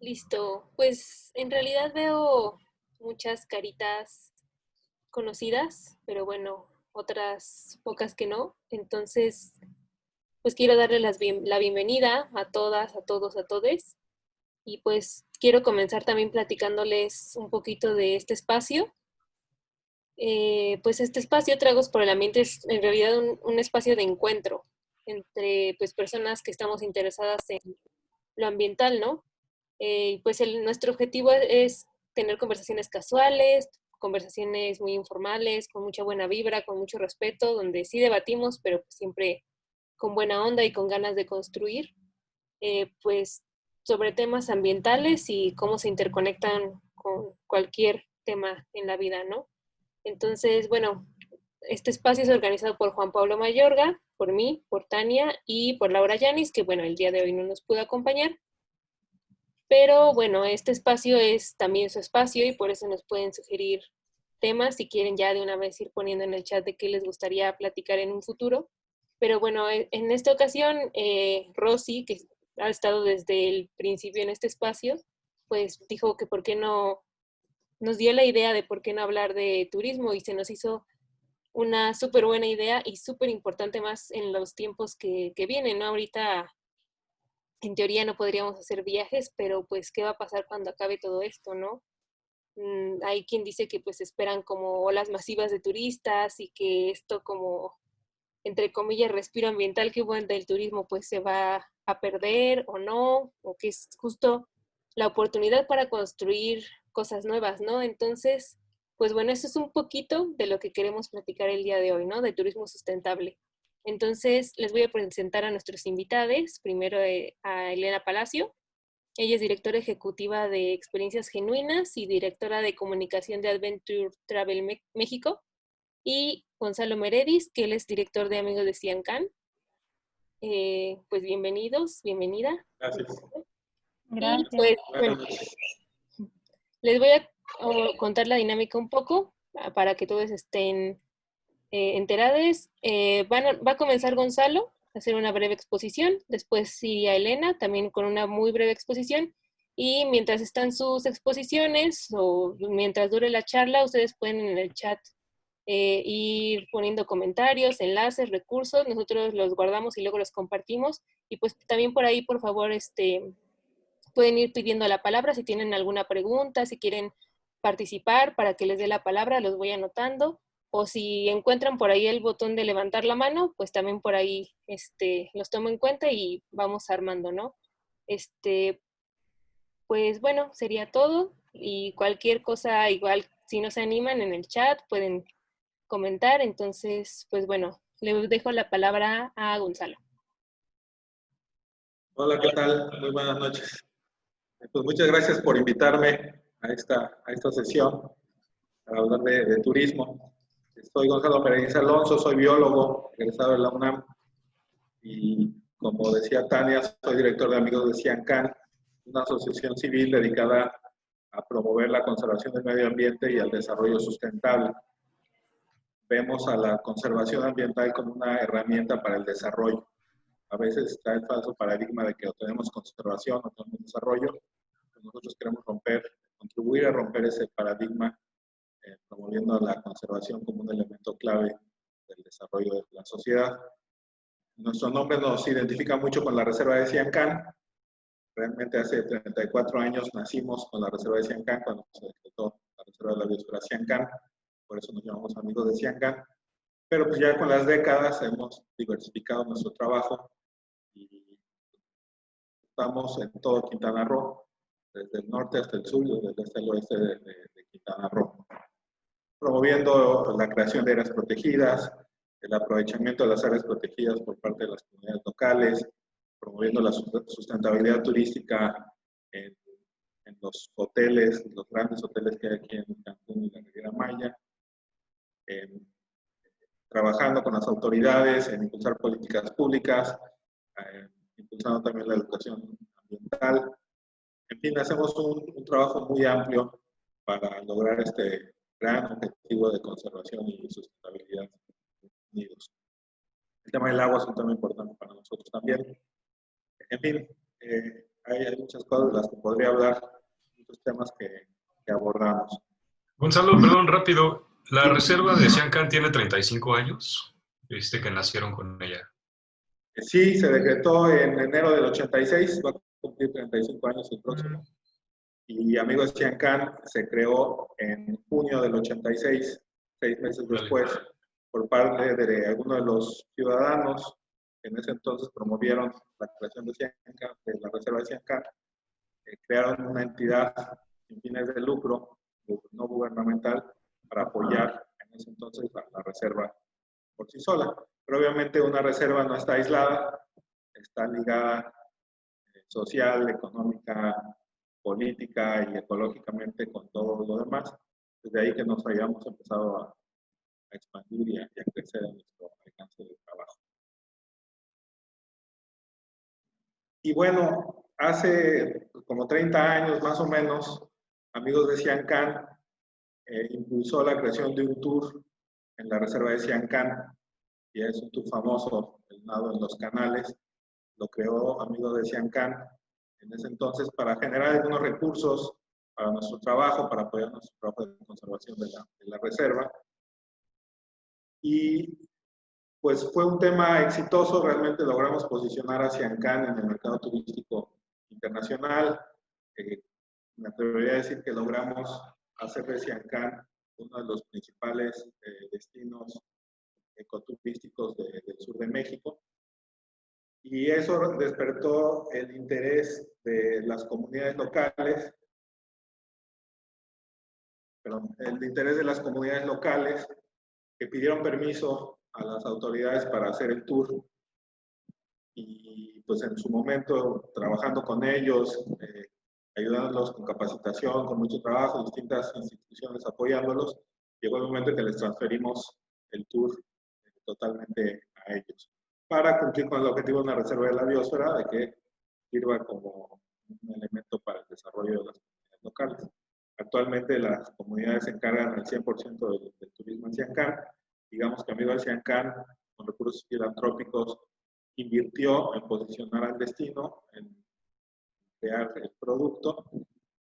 Listo. Pues en realidad veo muchas caritas conocidas, pero bueno, otras pocas que no. Entonces, pues quiero darle la bienvenida a todas, a todos, a todes. Y pues quiero comenzar también platicándoles un poquito de este espacio. Pues este espacio, Tragos por el Ambiente, es en realidad un espacio de encuentro entre pues personas que estamos interesadas en lo ambiental, ¿no? Pues nuestro objetivo es tener conversaciones casuales, conversaciones muy informales, con mucha buena vibra, con mucho respeto, donde sí debatimos, pero pues siempre con buena onda y con ganas de construir, pues sobre temas ambientales y cómo se interconectan con cualquier tema en la vida, ¿no? Entonces, bueno, este espacio es organizado por Juan Pablo Mayorga, por mí, por Tania y por Laura Yanis, que bueno, el día de hoy no nos pudo acompañar. Pero bueno, este espacio es también su espacio y por eso nos pueden sugerir temas si quieren ya de una vez ir poniendo en el chat de qué les gustaría platicar en un futuro. Pero bueno, en esta ocasión, Rosy, que ha estado desde el principio en este espacio, pues dijo que por qué no, nos dio la idea de por qué no hablar de turismo y se nos hizo una súper buena idea y súper importante más en los tiempos que vienen, ¿no? Ahorita en teoría no podríamos hacer viajes, pero pues qué va a pasar cuando acabe todo esto, ¿no? Hay quien dice que pues esperan como olas masivas de turistas y que esto como, entre comillas, respiro ambiental que hubo del turismo pues se va a perder o no, o que es justo la oportunidad para construir cosas nuevas, ¿no? Entonces, pues bueno, eso es un poquito de lo que queremos platicar el día de hoy, ¿no? De turismo sustentable. Entonces, les voy a presentar a nuestros invitados. Primero a Elena Palacio. Ella es directora ejecutiva de Experiencias Genuinas y directora de comunicación de Adventure Travel México. Y Gonzalo Meredis, que él es director de Amigos de Ciancán. Pues bienvenidos, bienvenida. Gracias. Y Gracias. pues bueno, Buenas noches. les voy a contar la dinámica un poco para que todos estén enterados. Va a comenzar Gonzalo a hacer una breve exposición, después iría Elena también con una muy breve exposición y mientras están sus exposiciones o mientras dure la charla, ustedes pueden en el chat ir poniendo comentarios, enlaces, recursos, nosotros los guardamos y luego los compartimos y pues también por ahí por favor pueden ir pidiendo la palabra si tienen alguna pregunta, si quieren participar para que les dé la palabra, los voy anotando. O si encuentran por ahí el botón de levantar la mano, pues también por ahí los tomo en cuenta y vamos armando, ¿no? Este, pues bueno, sería todo. Y cualquier cosa, igual, si no se animan en el chat, pueden comentar. Entonces, pues bueno, le dejo la palabra a Gonzalo. Hola, ¿qué tal? Muy buenas noches. Pues muchas gracias por invitarme a esta sesión para hablar de turismo. Soy Gonzalo Meredith Alonso, soy biólogo, egresado de la UNAM y como decía Tania, soy director de Amigos de Ciancán, una asociación civil dedicada a promover la conservación del medio ambiente y al desarrollo sustentable. Vemos a la conservación ambiental como una herramienta para el desarrollo. A veces está el falso paradigma de que o tenemos conservación o tenemos desarrollo. Nosotros queremos contribuir a romper ese paradigma, promoviendo la conservación como un elemento clave del desarrollo de la sociedad. Nuestro nombre nos identifica mucho con la Reserva de Ciancán. Realmente hace 34 años nacimos con la Reserva de Ciancán, cuando se decretó la Reserva de la Biosfera Ciancán. Por eso nos llamamos Amigos de Ciancán. Pero pues ya con las décadas hemos diversificado nuestro trabajo y estamos en todo Quintana Roo, desde el norte hasta el sur y desde el este al oeste de Quintana Roo, promoviendo la creación de áreas protegidas, el aprovechamiento de las áreas protegidas por parte de las comunidades locales, promoviendo la sustentabilidad turística en los hoteles, los grandes hoteles que hay aquí en Cancún y la Riviera Maya, trabajando con las autoridades en impulsar políticas públicas, impulsando también la educación ambiental. En fin, hacemos un trabajo muy amplio para lograr este gran objetivo de conservación y sustentabilidad unidos. El tema del agua es un tema importante para nosotros también. En fin, hay muchas cosas de las que podría hablar, muchos temas que abordamos. Gonzalo, perdón, rápido. La Sí, reserva de Siancán tiene 35 años, que nacieron con ella. sí, se decretó en enero del 86, va a cumplir 35 años el próximo. Y Amigos Siancán se creó en junio del 86, 6 meses después, por parte de algunos de los ciudadanos que en ese entonces promovieron la creación de Siancán, de la reserva de Siancán. Crearon una entidad sin fines de lucro, no gubernamental, para apoyar en ese entonces la reserva por sí sola. Pero obviamente una reserva no está aislada, está ligada social, económica, política y ecológicamente con todo lo demás. Desde ahí que nos hayamos empezado a expandir y a crecer en nuestro alcance de trabajo. Y bueno, hace como 30 años más o menos, Amigos de Siancán impulsó la creación de un tour en la reserva de Siancán, y es un tour famoso, el nado en los canales. Lo creó Amigos de Siancán en ese entonces para generar algunos recursos para nuestro trabajo, para apoyar nuestro trabajo de conservación de la reserva. Y pues fue un tema exitoso, realmente logramos posicionar a Siancán en el mercado turístico internacional. Me atrevería a decir que logramos hacer de Siancán uno de los principales destinos ecoturísticos del sur de México. Y eso despertó el interés de las comunidades locales, el interés de las comunidades locales que pidieron permiso a las autoridades para hacer el tour. Y pues en su momento, trabajando con ellos, ayudándolos con capacitación, con mucho trabajo, distintas instituciones apoyándolos, llegó el momento en que les transferimos el tour totalmente a ellos, para cumplir con el objetivo de una reserva de la biosfera, de que sirva como un elemento para el desarrollo de las comunidades locales. Actualmente las comunidades se encargan del 100% del turismo en Siancán. Digamos que Amigos de Siancán, con recursos filantrópicos, invirtió en posicionar al destino, en crear el producto,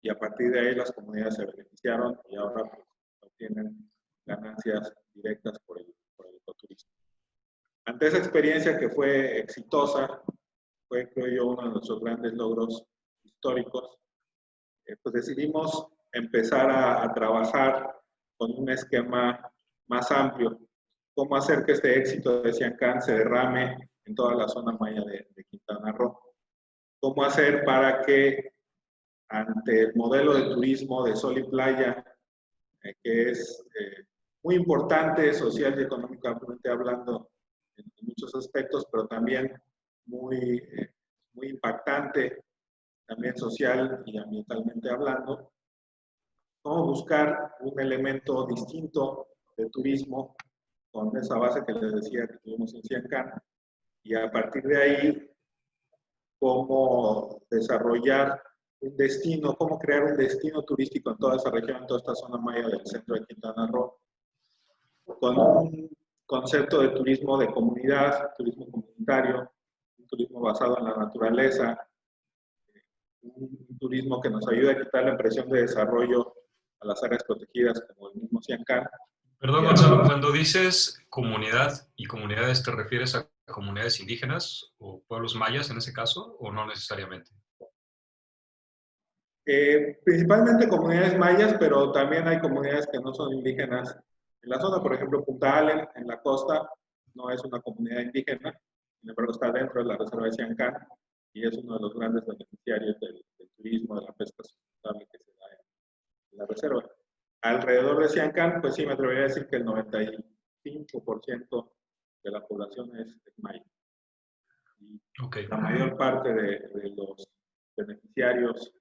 y a partir de ahí las comunidades se beneficiaron y ahora pues, obtienen ganancias directas por el ecoturismo. Ante esa experiencia que fue exitosa, fue, creo yo, uno de nuestros grandes logros históricos, pues decidimos empezar a trabajar con un esquema más amplio. Cómo hacer que este éxito de Siancán se derrame en toda la zona maya de Quintana Roo. Cómo hacer para que ante el modelo de turismo de sol y playa, que es muy importante social y económicamente hablando en muchos aspectos, pero también muy impactante, también social y ambientalmente hablando, cómo buscar un elemento distinto de turismo con esa base que les decía que tuvimos en Siancán, y a partir de ahí cómo desarrollar un destino, cómo crear un destino turístico en toda esa región, en toda esta zona maya del centro de Quintana Roo, con un concepto de turismo de comunidad, turismo comunitario, un turismo basado en la naturaleza, un turismo que nos ayude a quitar la impresión de desarrollo a las áreas protegidas como el mismo Siancán. Perdón, Gonzalo, cuando dices comunidad y comunidades, ¿te refieres a comunidades indígenas o pueblos mayas en ese caso, o no necesariamente? Principalmente comunidades mayas, pero también hay comunidades que no son indígenas. En la zona, por ejemplo, Punta Allen, en la costa, no es una comunidad indígena, sin embargo está dentro de la reserva de Siancán y es uno de los grandes beneficiarios del turismo, de la pesca sustentable que se da en la reserva. Alrededor de Siancán, pues sí, me atrevería a decir que el 95% de la población es maya. Y la mayor parte de los beneficiarios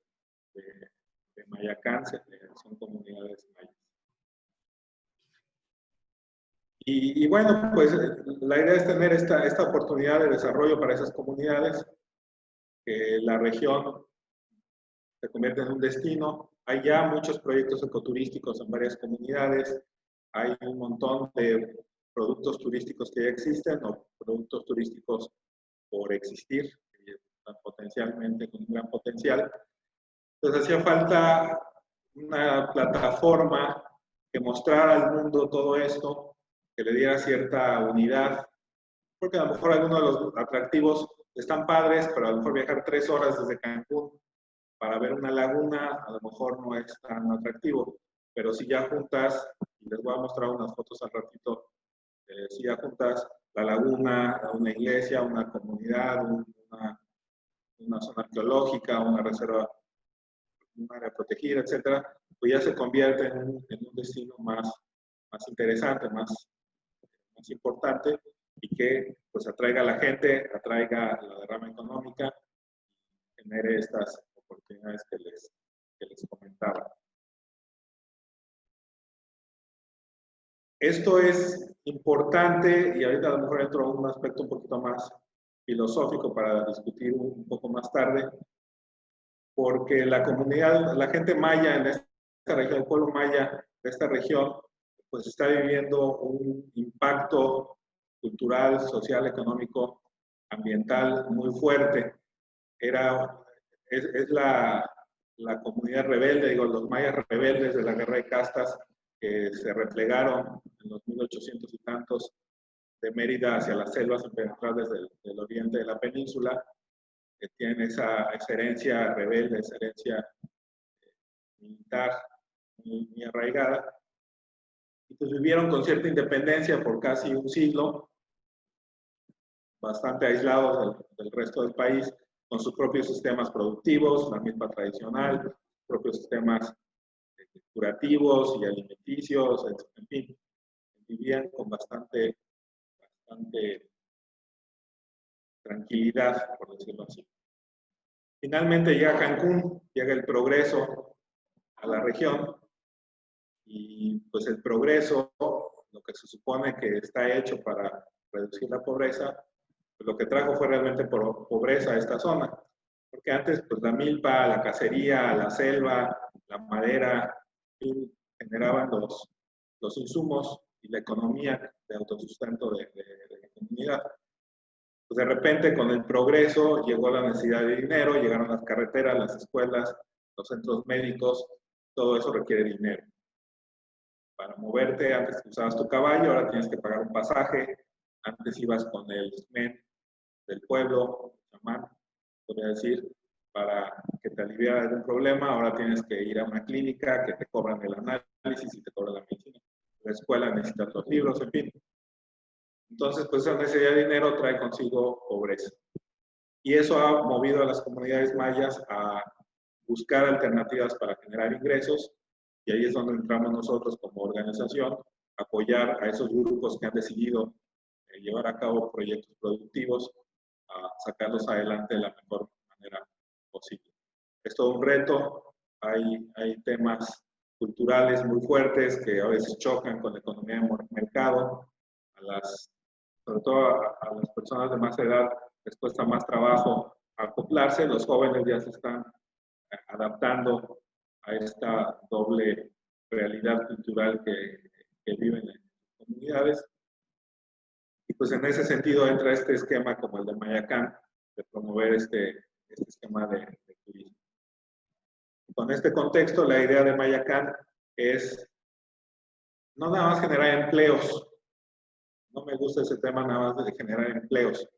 de Mayacán son comunidades mayas. Y bueno, pues la idea es tener esta oportunidad de desarrollo para esas comunidades, que la región se convierta en un destino. Hay ya muchos proyectos ecoturísticos en varias comunidades, hay un montón de productos turísticos que ya existen o productos turísticos por existir, que potencialmente, con un gran potencial. Entonces hacía falta una plataforma que mostrara al mundo todo esto, que le diera cierta unidad, porque a lo mejor algunos de los atractivos están padres, pero a lo mejor viajar 3 horas desde Cancún para ver una laguna, a lo mejor no es tan atractivo, pero si ya juntas, y les voy a mostrar unas fotos al ratito, si ya juntas la laguna, una iglesia, una comunidad, una zona arqueológica, una reserva, un área protegida, etcétera, pues ya se convierte en un destino más interesante, más importante, y que pues atraiga a la gente, atraiga la derrama económica, genere estas oportunidades que les comentaba. Esto es importante, y ahorita a lo mejor entro a un aspecto un poquito más filosófico para discutir un poco más tarde, porque la comunidad, la gente maya en esta región, el pueblo maya de esta región, pues está viviendo un impacto cultural, social, económico, ambiental muy fuerte. Es la comunidad rebelde, digo, los mayas rebeldes de la guerra de castas que se replegaron en los 1800 y tantos de Mérida hacia las selvas impenetrables del oriente de la península, que tienen esa herencia rebelde, esa herencia militar muy arraigada. Y pues vivieron con cierta independencia por casi un siglo, bastante aislados del resto del país, con sus propios sistemas productivos, la misma tradicional, propios sistemas curativos y alimenticios, en fin, vivían con bastante tranquilidad, por decirlo así. Finalmente llega Cancún, llega el progreso a la región, y pues el progreso, lo que se supone que está hecho para reducir la pobreza, pues lo que trajo fue realmente pobreza a esta zona. Porque antes, pues la milpa, la cacería, la selva, la madera, generaban los insumos y la economía de autosustento de la comunidad. Pues de repente, con el progreso, llegó la necesidad de dinero, llegaron las carreteras, las escuelas, los centros médicos, todo eso requiere dinero. Para moverte, antes usabas tu caballo, ahora tienes que pagar un pasaje, antes ibas con el men del pueblo, el chamán, podría decir, para que te aliviara algún problema, ahora tienes que ir a una clínica que te cobran el análisis y te cobran la medicina. La escuela necesitas los libros, en fin. Entonces, pues esa necesidad de dinero trae consigo pobreza. Y eso ha movido a las comunidades mayas a buscar alternativas para generar ingresos, y ahí es donde entramos nosotros como organización, apoyar a esos grupos que han decidido llevar a cabo proyectos productivos, a sacarlos adelante de la mejor manera posible. Es todo un reto, hay temas culturales muy fuertes que a veces chocan con la economía de mercado, sobre todo a las personas de más edad les cuesta más trabajo acoplarse, los jóvenes ya se están adaptando a esta doble realidad cultural que viven en las comunidades. Y pues en ese sentido entra este esquema como el de Mayacán, de promover este esquema de turismo. Con este contexto, la idea de Mayacán es no nada más generar empleos. No me gusta ese tema nada más de generar empleos.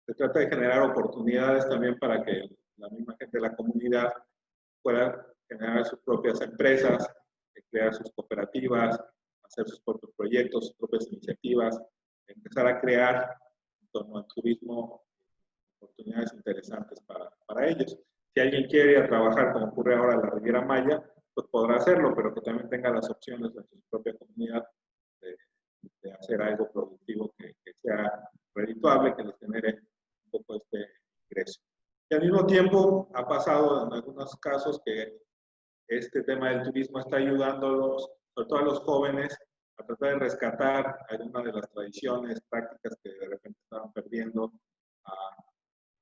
Se trata de generar oportunidades también para que la misma gente de la comunidad pueda generar sus propias empresas, crear sus cooperativas, hacer sus propios proyectos, sus propias iniciativas, empezar a crear en torno al turismo oportunidades interesantes para ellos. Si alguien quiere ir a trabajar, como ocurre ahora en la Riviera Maya, pues podrá hacerlo, pero que también tenga las opciones de su propia comunidad de hacer algo productivo que sea redituable, que les genere un poco este ingreso. Y al mismo tiempo ha pasado en algunos casos que este tema del turismo está ayudándolos, sobre todo a los jóvenes, a tratar de rescatar algunas de las tradiciones, prácticas que de repente estaban perdiendo,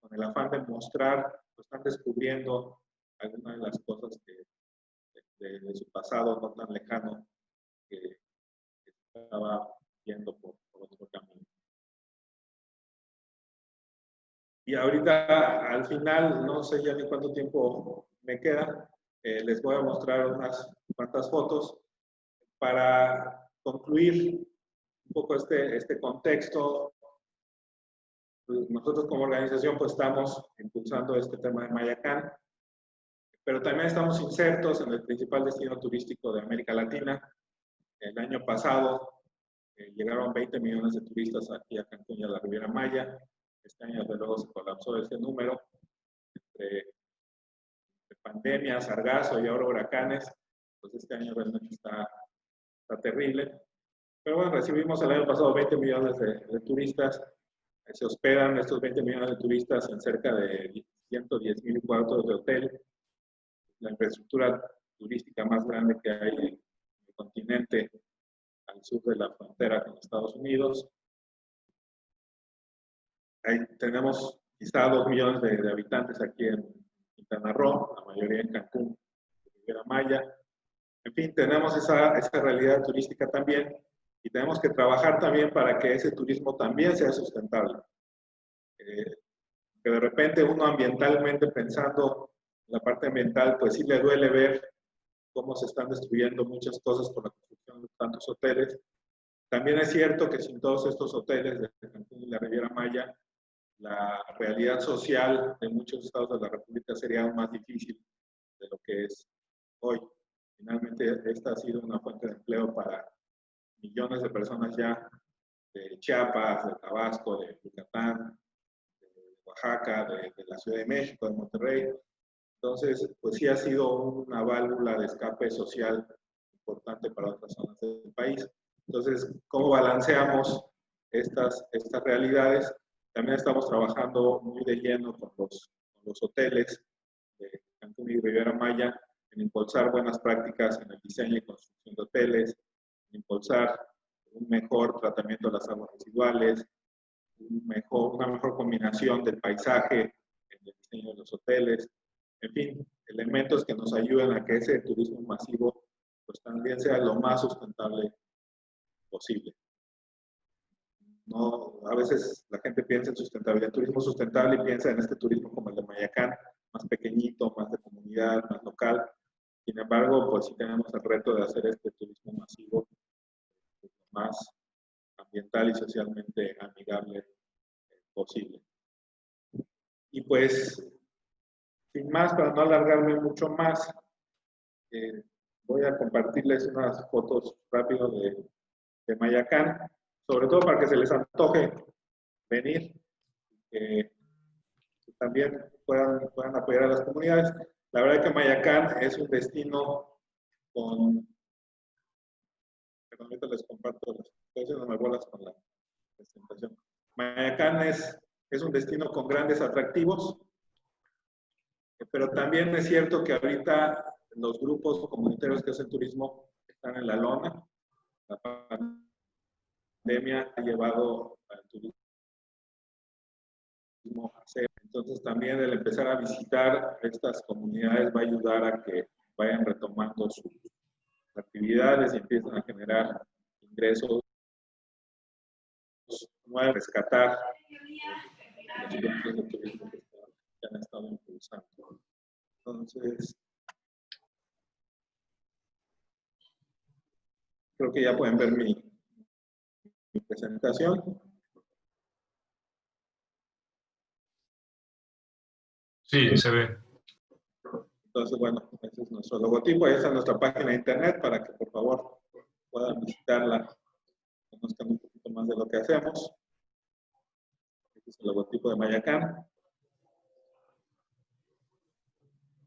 con el afán de mostrar, pues están descubriendo algunas de las cosas que de su pasado no tan lejano que estaba yendo por otro camino. Y ahorita, al final, no sé ya ni cuánto tiempo me queda, les voy a mostrar unas cuantas fotos para concluir un poco este contexto. Nosotros como organización pues estamos impulsando este tema de Mayacán, pero también estamos insertos en el principal destino turístico de América Latina. El año pasado llegaron 20 millones de turistas aquí a Cancún y a la Riviera Maya. Este año desde luego se colapsó ese número entre pandemia, sargazo y ahora huracanes. Pues este año realmente está terrible. Pero bueno, recibimos el año pasado 20 millones de turistas. Se hospedan estos 20 millones de turistas en cerca de 110,000 cuartos de hotel. La infraestructura turística más grande que hay en el continente al sur de la frontera con Estados Unidos. Ahí tenemos quizá 2 millones de habitantes aquí en Quintana Roo, la mayoría en Cancún, Riviera Maya. En fin, tenemos esa realidad turística también y tenemos que trabajar también para que ese turismo también sea sustentable. Que de repente uno ambientalmente pensando en la parte ambiental, pues sí le duele ver cómo se están destruyendo muchas cosas por la construcción de tantos hoteles. También es cierto que sin todos estos hoteles de Cancún y la Riviera Maya, la realidad social de muchos estados de la República sería aún más difícil de lo que es hoy. Finalmente, esta ha sido una fuente de empleo para millones de personas ya de Chiapas, de Tabasco, de Yucatán, de Oaxaca, de la Ciudad de México, de Monterrey. Entonces, pues sí ha sido una válvula de escape social importante para otras zonas del país. Entonces, ¿cómo balanceamos estas realidades? También estamos trabajando muy de lleno con los hoteles de Cancún y Riviera Maya en impulsar buenas prácticas en el diseño y construcción de hoteles, en impulsar un mejor tratamiento de las aguas residuales, una mejor combinación del paisaje en el diseño de los hoteles, en fin, elementos que nos ayuden a que ese turismo masivo pues también sea lo más sustentable posible. No, a veces la gente piensa en sustentabilidad, turismo sustentable y piensa en este turismo como el de Mayacán, más pequeñito, más de comunidad, más local. Sin embargo, pues sí tenemos el reto de hacer este turismo masivo más ambiental y socialmente amigable posible. Y pues, sin más, para no alargarme mucho más, voy a compartirles unas fotos rápido de Mayacán, sobre todo para que se les antoje venir, que también puedan apoyar a las comunidades. La verdad que Mayacán es un destino con... Perdón, ahorita les comparto, estoy no me bolas con la presentación. Mayacán es un destino con grandes atractivos, pero también es cierto que ahorita los grupos comunitarios que hacen turismo están en la lona. La pandemia ha llevado al turismo a hacer. Entonces también el empezar a visitar estas comunidades va a ayudar a que vayan retomando sus actividades y empiezan a generar ingresos nuevos, rescatar los grupos de turismo que han estado impulsando. Entonces, creo que ya pueden ver mi presentación. Sí, se ve. Entonces, bueno, ese es nuestro logotipo. Ahí está nuestra página de internet para que por favor puedan visitarla, conozcan un poquito más de lo que hacemos. Este es el logotipo de Mayacán.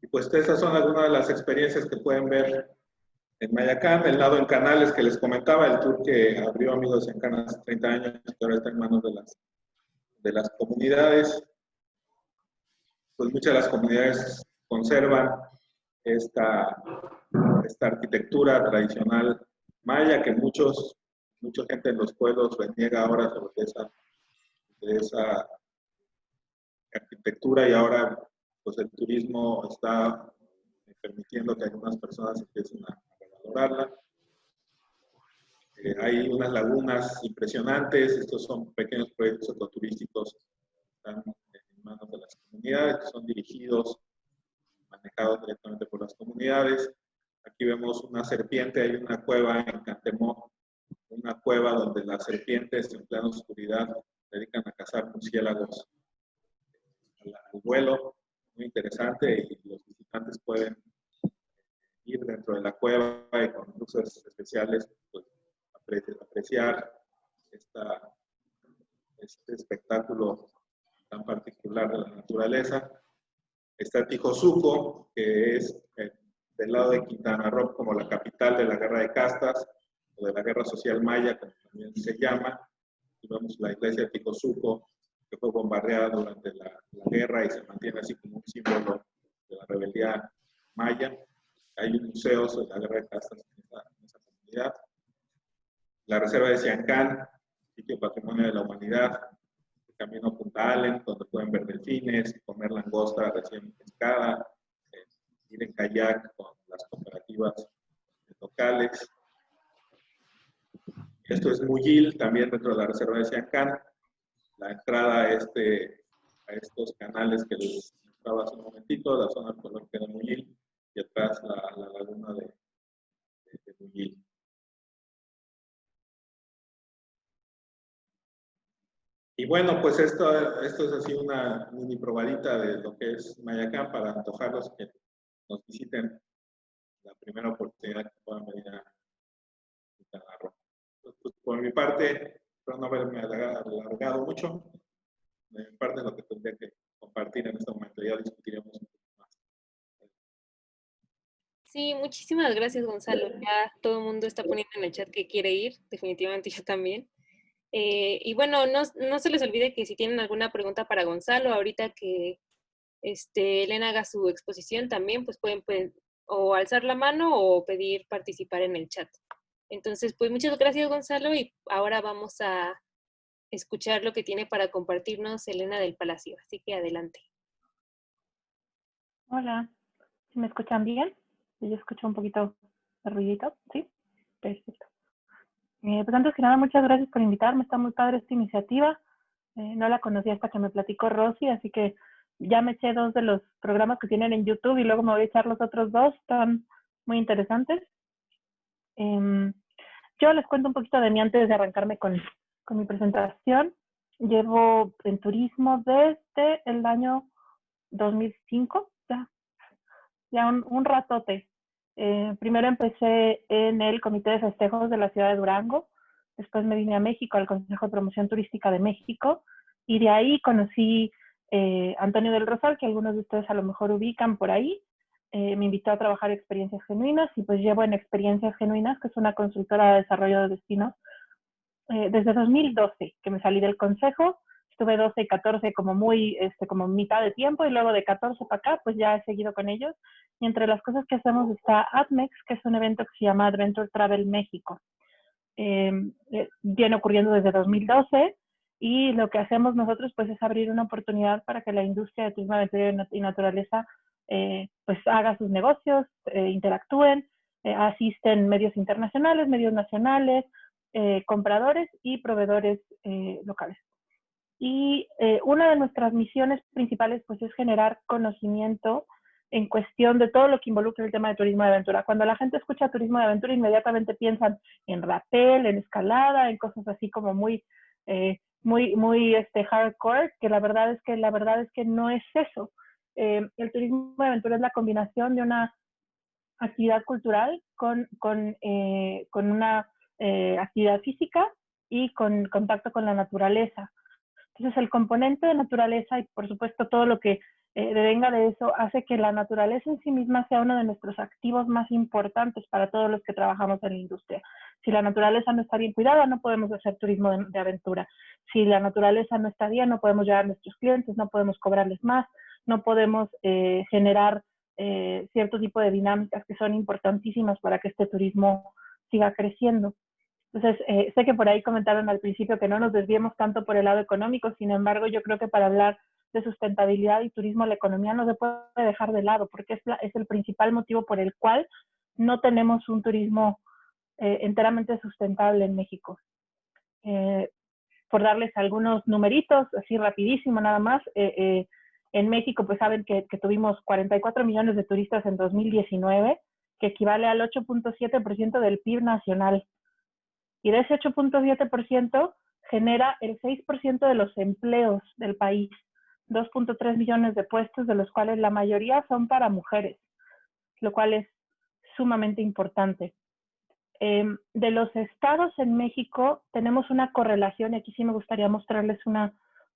Y pues esas son algunas de las experiencias que pueden ver en Mayacán. El lado en Canales que les comentaba, el tour que abrió Amigos en Canas hace 30 años, que ahora está en manos de las comunidades. Pues muchas de las comunidades conservan esta arquitectura tradicional maya que mucha gente en los pueblos reniega ahora sobre esa arquitectura y ahora pues el turismo está permitiendo que algunas personas empiecen a valorarla. Hay unas lagunas impresionantes, estos son pequeños proyectos ecoturísticos que están manos de las comunidades, que son dirigidos, manejados directamente por las comunidades. Aquí vemos una serpiente, hay una cueva en Cantemó, una cueva donde las serpientes en plena oscuridad se dedican a cazar murciélagos al vuelo, muy interesante, y los visitantes pueden ir dentro de la cueva y con luces especiales pues, apreciar este espectáculo tan particular de la naturaleza. Está Tijosuco, que es del lado de Quintana Roo como la capital de la guerra de castas, o de la guerra social maya, como también se llama. Y vemos la iglesia de Tijosuco, que fue bombardeada durante la guerra y se mantiene así como un símbolo de la rebeldía maya. Hay un museo sobre la guerra de castas en esa comunidad. La reserva de Siancán, sitio patrimonio de la humanidad. El camino Punta Allen, donde pueden ver delfines, comer langosta recién pescada, ir en kayak con las cooperativas locales. Esto es Muyil, también dentro de la reserva de Siancán. La entrada a estos canales que les mostraba hace un momentito, la zona arqueológica de Muyil, y atrás la laguna de Muyil. Y bueno, pues esto es así una mini probadita de lo que es Mayacán para antojarlos que nos visiten la primera oportunidad que puedan venir a Quintana Roo. Pues, por mi parte, espero no haberme alargado mucho. De mi parte, lo que tendría que compartir en este momento, ya discutiremos un poco más. Sí, muchísimas gracias, Gonzalo. Ya todo el mundo está poniendo en el chat que quiere ir, definitivamente yo también. Y bueno, no se les olvide que si tienen alguna pregunta para Gonzalo, ahorita que Elena haga su exposición también, pues pueden o alzar la mano o pedir participar en el chat. Entonces, pues muchas gracias, Gonzalo, y ahora vamos a escuchar lo que tiene para compartirnos Elena del Palacio. Así que adelante. Hola, ¿sí me escuchan bien? Yo escucho un poquito de ruidito, ¿sí? Perfecto. Pues antes que nada, muchas gracias por invitarme, está muy padre esta iniciativa. No la conocí hasta que me platicó Rosy, así que ya me eché 2 de los programas que tienen en YouTube y luego me voy a echar los otros 2, están muy interesantes. Yo les cuento un poquito de mí antes de arrancarme con mi presentación. Llevo en turismo desde el año 2005, ya un ratote. Primero empecé en el Comité de Festejos de la ciudad de Durango, después me vine a México, al Consejo de Promoción Turística de México, y de ahí conocí Antonio del Rosal, que algunos de ustedes a lo mejor ubican por ahí. Me invitó a trabajar Experiencias Genuinas, y pues llevo en Experiencias Genuinas, que es una consultora de desarrollo de destinos, desde 2012, que me salí del consejo. Estuve 12 y 14 como como mitad de tiempo, y luego de 14 para acá, pues ya he seguido con ellos. Y entre las cosas que hacemos está ADMEX, que es un evento que se llama Adventure Travel México. Viene ocurriendo desde 2012, y lo que hacemos nosotros pues es abrir una oportunidad para que la industria de turismo, aventura y naturaleza pues haga sus negocios, interactúen, asisten medios internacionales, medios nacionales, compradores y proveedores locales. Y una de nuestras misiones principales pues es generar conocimiento en cuestión de todo lo que involucra el tema de turismo de aventura. Cuando la gente escucha turismo de aventura, inmediatamente piensan en rappel, en escalada, en cosas así como muy hardcore, que la verdad es que no es eso. El turismo de aventura es la combinación de una actividad cultural con una actividad física y con contacto con la naturaleza. Entonces, el componente de naturaleza y, por supuesto, todo lo que devenga de eso hace que la naturaleza en sí misma sea uno de nuestros activos más importantes para todos los que trabajamos en la industria. Si la naturaleza no está bien cuidada, no podemos hacer turismo de aventura. Si la naturaleza no está bien, no podemos llevar a nuestros clientes, no podemos cobrarles más, no podemos generar cierto tipo de dinámicas que son importantísimas para que este turismo siga creciendo. Entonces, sé que por ahí comentaron al principio que no nos desviemos tanto por el lado económico. Sin embargo, yo creo que para hablar de sustentabilidad y turismo, la economía no se puede dejar de lado, porque es el principal motivo por el cual no tenemos un turismo enteramente sustentable en México. por darles algunos numeritos, así rapidísimo nada más, en México pues saben que tuvimos 44 millones de turistas en 2019, que equivale al 8.7% del PIB nacional. Y de ese 8.7% genera el 6% de los empleos del país, 2.3 millones de puestos, de los cuales la mayoría son para mujeres, lo cual es sumamente importante. De los estados en México tenemos una correlación, y aquí sí me gustaría mostrarles una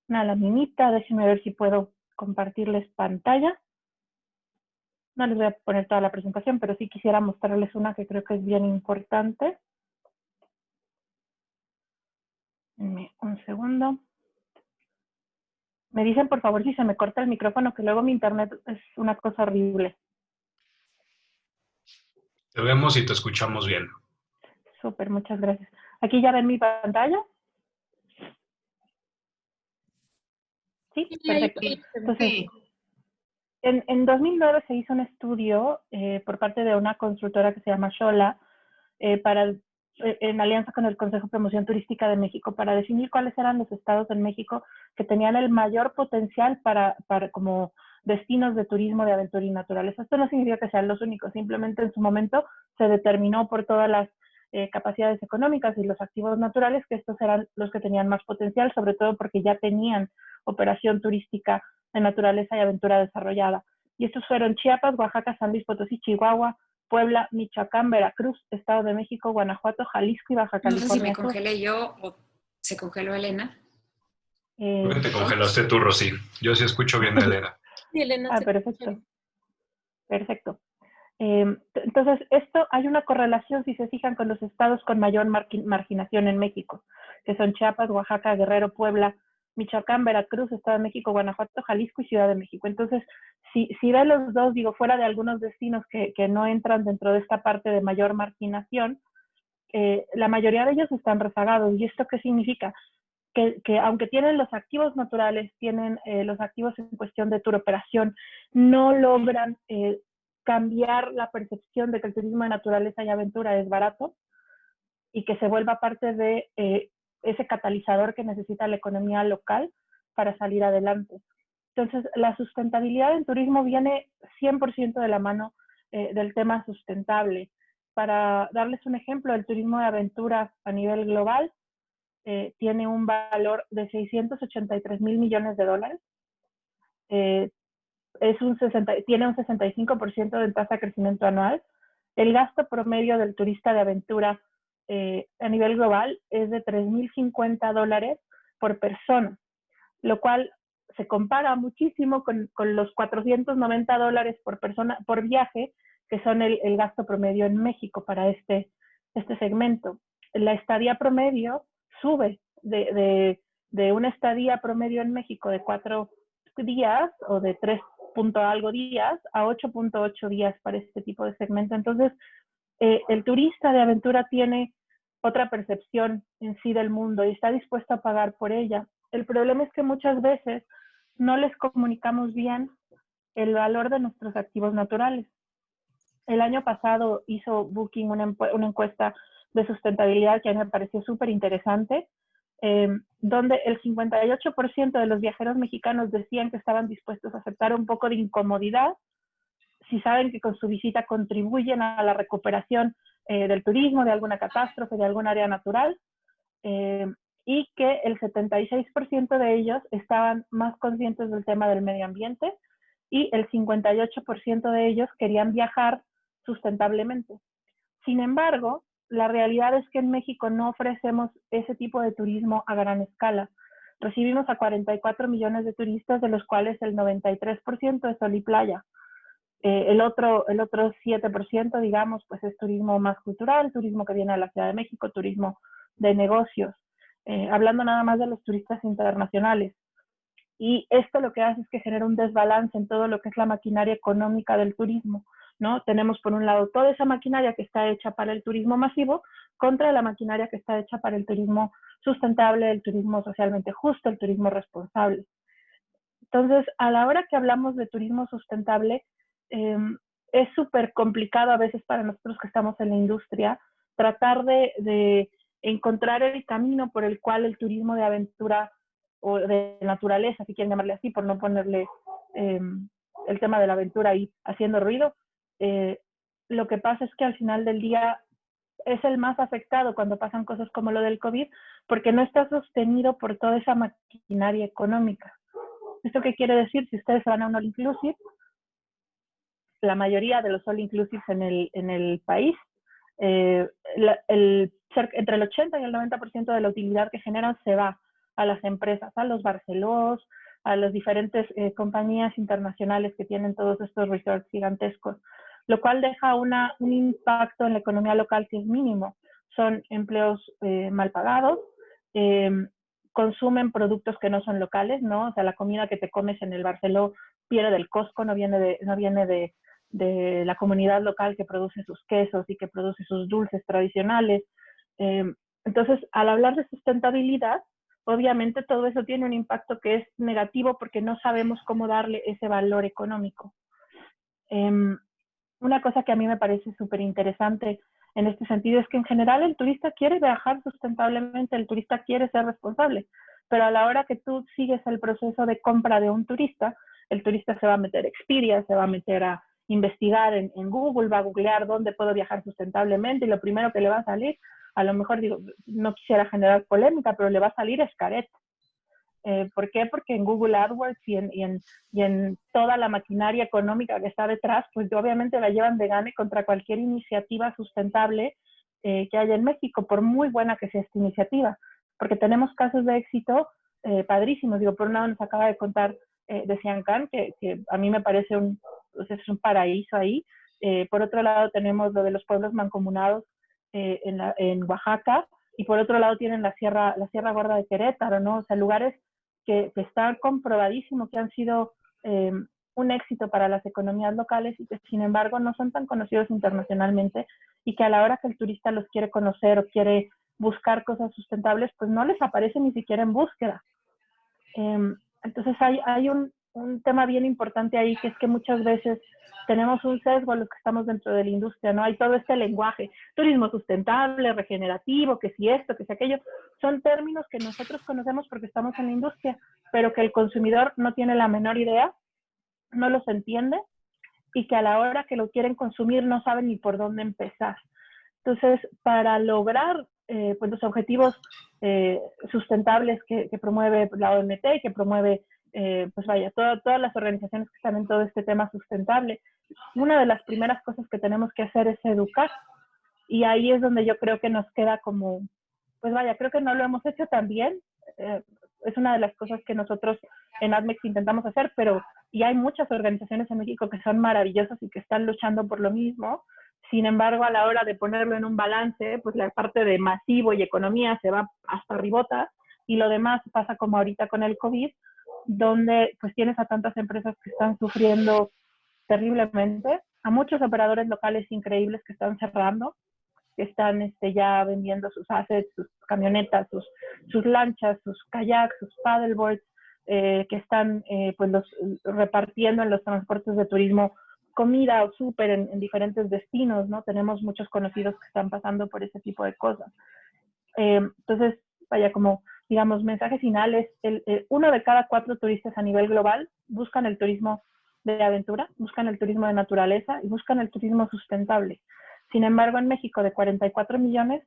laminita. Déjenme ver si puedo compartirles pantalla. No les voy a poner toda la presentación, pero sí quisiera mostrarles una que creo que es bien importante. Un segundo. Me dicen por favor si se me corta el micrófono, que luego mi internet es una cosa horrible. Te vemos y te escuchamos bien. Súper, muchas gracias. Aquí ya ven mi pantalla. Sí, perfecto. Entonces, en 2009 se hizo un estudio por parte de una constructora que se llama Xola, en alianza con el Consejo de Promoción Turística de México, para definir cuáles eran los estados en México que tenían el mayor potencial para como destinos de turismo de aventura y naturaleza. Esto no significa que sean los únicos, simplemente en su momento se determinó por todas las capacidades económicas y los activos naturales que estos eran los que tenían más potencial, sobre todo porque ya tenían operación turística de naturaleza y aventura desarrollada. Y estos fueron Chiapas, Oaxaca, San Luis Potosí, Chihuahua, Puebla, Michoacán, Veracruz, Estado de México, Guanajuato, Jalisco y Baja California. No sé si me congelé yo o se congeló Elena. Creo que te congelaste tú, Rosy. Yo sí escucho bien a Elena. Sí, Elena. Perfecto. Perfecto. Entonces, hay una correlación, si se fijan, con los estados con mayor marginación en México, que son Chiapas, Oaxaca, Guerrero, Puebla, Michoacán, Veracruz, Estado de México, Guanajuato, Jalisco y Ciudad de México. Entonces, si ve los dos, digo, fuera de algunos destinos que no entran dentro de esta parte de mayor marginación, la mayoría de ellos están rezagados. ¿Y esto qué significa? Que aunque tienen los activos naturales, tienen los activos en cuestión de turoperación, no logran cambiar la percepción de que el turismo de naturaleza y aventura es barato y que se vuelva parte de ese catalizador que necesita la economía local para salir adelante. Entonces, la sustentabilidad en turismo viene 100% de la mano del tema sustentable. Para darles un ejemplo, el turismo de aventura a nivel global tiene un valor de 683 mil millones de dólares. Tiene un 65% de tasa de crecimiento anual. El gasto promedio del turista de aventura a nivel global es de 3.050 dólares por persona, lo cual se compara muchísimo con los 490 dólares por persona por viaje, que son el gasto promedio en México para este segmento. La estadía promedio sube de una estadía promedio en México de 4 días o de 3 punto algo días a 8.8 días para este tipo de segmento. Entonces, el turista de aventura tiene otra percepción en sí del mundo y está dispuesto a pagar por ella. El problema es que muchas veces no les comunicamos bien el valor de nuestros activos naturales. El año pasado hizo Booking una encuesta de sustentabilidad que a mí me pareció súper interesante, donde el 58% de los viajeros mexicanos decían que estaban dispuestos a aceptar un poco de incomodidad si saben que con su visita contribuyen a la recuperación del turismo, de alguna catástrofe, de algún área natural, y que el 76% de ellos estaban más conscientes del tema del medio ambiente y el 58% de ellos querían viajar sustentablemente. Sin embargo, la realidad es que en México no ofrecemos ese tipo de turismo a gran escala. Recibimos a 44 millones de turistas, de los cuales el 93% es sol y playa. El otro 7%, digamos, pues es turismo más cultural, turismo que viene a la Ciudad de México, turismo de negocios, hablando nada más de los turistas internacionales. Y esto lo que hace es que genera un desbalance en todo lo que es la maquinaria económica del turismo, ¿no? Tenemos por un lado toda esa maquinaria que está hecha para el turismo masivo contra la maquinaria que está hecha para el turismo sustentable, el turismo socialmente justo, el turismo responsable. Entonces, a la hora que hablamos de turismo sustentable, es súper complicado a veces para nosotros que estamos en la industria tratar de encontrar el camino por el cual el turismo de aventura o de naturaleza, si quieren llamarle así, por no ponerle el tema de la aventura ahí haciendo ruido, lo que pasa es que al final del día es el más afectado cuando pasan cosas como lo del COVID, porque no está sostenido por toda esa maquinaria económica. ¿Esto qué quiere decir? Si ustedes van a un all inclusive, la mayoría de los all inclusives en el país, entre el 80 y el 90% de la utilidad que generan se va a las empresas, a los Barcelós, a las diferentes compañías internacionales que tienen todos estos resorts gigantescos, lo cual deja un impacto en la economía local que es mínimo. Son empleos mal pagados, consumen productos que no son locales, ¿no? O sea, la comida que te comes en el Barceló viene del Costco, no viene de la comunidad local que produce sus quesos y que produce sus dulces tradicionales. Entonces, al hablar de sustentabilidad, obviamente todo eso tiene un impacto que es negativo porque no sabemos cómo darle ese valor económico. Una cosa que a mí me parece súper interesante en este sentido es que en general el turista quiere viajar sustentablemente, el turista quiere ser responsable, pero a la hora que tú sigues el proceso de compra de un turista, el turista se va a meter a Expedia, se va a meter a investigar en Google, va a googlear dónde puedo viajar sustentablemente y lo primero que le va a salir, a lo mejor digo, no quisiera generar polémica, pero le va a salir Xcaret. ¿Por qué? Porque en Google AdWords y en toda la maquinaria económica que está detrás, pues obviamente la llevan de gane contra cualquier iniciativa sustentable que haya en México, por muy buena que sea esta iniciativa. Porque tenemos casos de éxito padrísimos. Digo, por un lado nos acaba de contar de Siancán, que a mí me parece pues es un paraíso ahí. Por otro lado tenemos lo de los pueblos mancomunados en Oaxaca, y por otro lado tienen la Sierra Gorda de Querétaro, ¿no? O sea, lugares que está comprobadísimo que han sido un éxito para las economías locales y que sin embargo no son tan conocidos internacionalmente y que a la hora que el turista los quiere conocer o quiere buscar cosas sustentables, pues no les aparece ni siquiera en búsqueda. Entonces hay un tema bien importante ahí, que es que muchas veces tenemos un sesgo los que estamos dentro de la industria, ¿no? Hay todo este lenguaje, turismo sustentable, regenerativo, que si esto, que si aquello, son términos que nosotros conocemos porque estamos en la industria, pero que el consumidor no tiene la menor idea, no los entiende y que a la hora que lo quieren consumir no saben ni por dónde empezar. Entonces, para lograr pues los objetivos sustentables que promueve la OMT y que promueve pues vaya, todas las organizaciones que están en todo este tema sustentable, una de las primeras cosas que tenemos que hacer es educar. Y ahí es donde yo creo que nos queda como, pues vaya, creo que no lo hemos hecho tan bien. Es una de las cosas que nosotros en ADMEX intentamos hacer, pero y hay muchas organizaciones en México que son maravillosas y que están luchando por lo mismo. Sin embargo, a la hora de ponerlo en un balance, pues la parte de masivo y economía se va hasta ribota y lo demás pasa como ahorita con el COVID, donde pues tienes a tantas empresas que están sufriendo terriblemente, a muchos operadores locales increíbles que están cerrando, que están ya vendiendo sus assets, sus camionetas, sus lanchas, sus kayaks, sus paddleboards, que están pues repartiendo en los transportes de turismo comida o súper en diferentes destinos, ¿no? Tenemos muchos conocidos que están pasando por ese tipo de cosas. Entonces, vaya, como digamos, mensaje final es, 1 de cada 4 turistas a nivel global buscan el turismo de aventura, buscan el turismo de naturaleza y buscan el turismo sustentable. Sin embargo, en México, de 44 millones,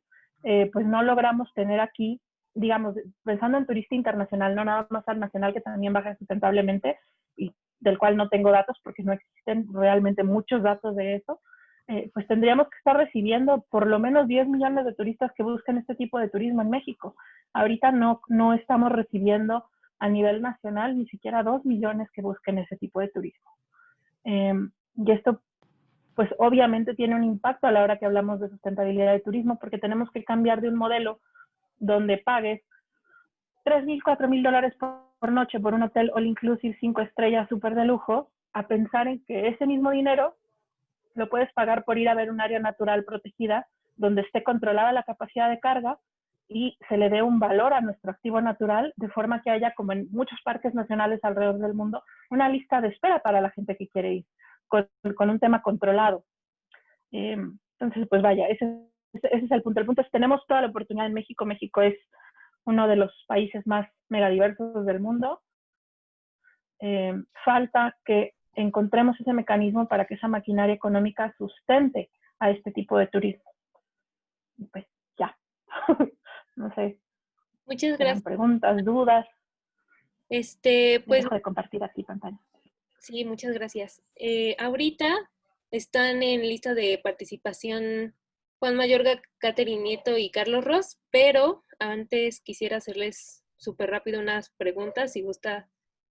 pues no logramos tener aquí, digamos, pensando en turista internacional, no nada más al nacional, que también baja sustentablemente, y del cual no tengo datos porque no existen realmente muchos datos de eso, pues tendríamos que estar recibiendo por lo menos 10 millones de turistas que buscan este tipo de turismo en México. Ahorita no estamos recibiendo a nivel nacional ni siquiera 2 millones que busquen ese tipo de turismo. Y esto, pues obviamente tiene un impacto a la hora que hablamos de sustentabilidad de turismo, porque tenemos que cambiar de un modelo donde pagues $3,000, $4,000 por noche por un hotel all inclusive 5 estrellas súper de lujo, a pensar en que ese mismo dinero lo puedes pagar por ir a ver un área natural protegida donde esté controlada la capacidad de carga y se le dé un valor a nuestro activo natural, de forma que haya, como en muchos parques nacionales alrededor del mundo, una lista de espera para la gente que quiere ir, con un tema controlado. Entonces, pues vaya, ese ese es el punto. El punto es que tenemos toda la oportunidad en México. México es uno de los países más megadiversos del mundo. Falta que encontremos ese mecanismo para que esa maquinaria económica sustente a este tipo de turismo. Y pues ya. No sé. Muchas ¿Tienen gracias. preguntas, dudas? Pues Dejo de compartir aquí pantalla. sí, muchas gracias. Ahorita están en lista de participación Juan Mayorga, Catherine Nieto y Carlos Ross, pero antes quisiera hacerles súper rápido unas preguntas, si gusta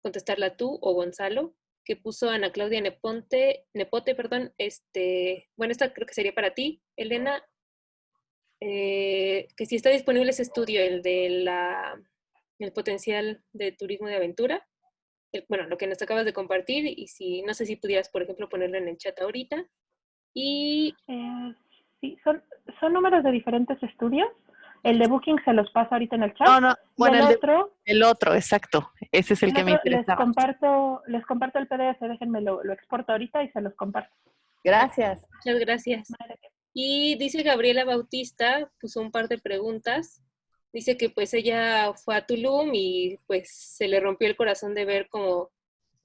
contestarla tú o Gonzalo, que puso Ana Claudia Nepote, perdón. Bueno, esta creo que sería para ti, Elena, que si está disponible ese estudio, el potencial de turismo de aventura. Bueno, lo que nos acabas de compartir, y si, no sé si pudieras, por ejemplo, ponerlo en el chat ahorita. Y Sí, son números de diferentes estudios. El de Booking se los paso ahorita en el chat. No, bueno, el otro, exacto. Ese es el que me interesaba. Les comparto el PDF, déjenme lo exporto ahorita y se los comparto. Gracias. Muchas gracias. Y dice Gabriela Bautista, puso un par de preguntas. Dice que pues ella fue a Tulum y pues se le rompió el corazón de ver como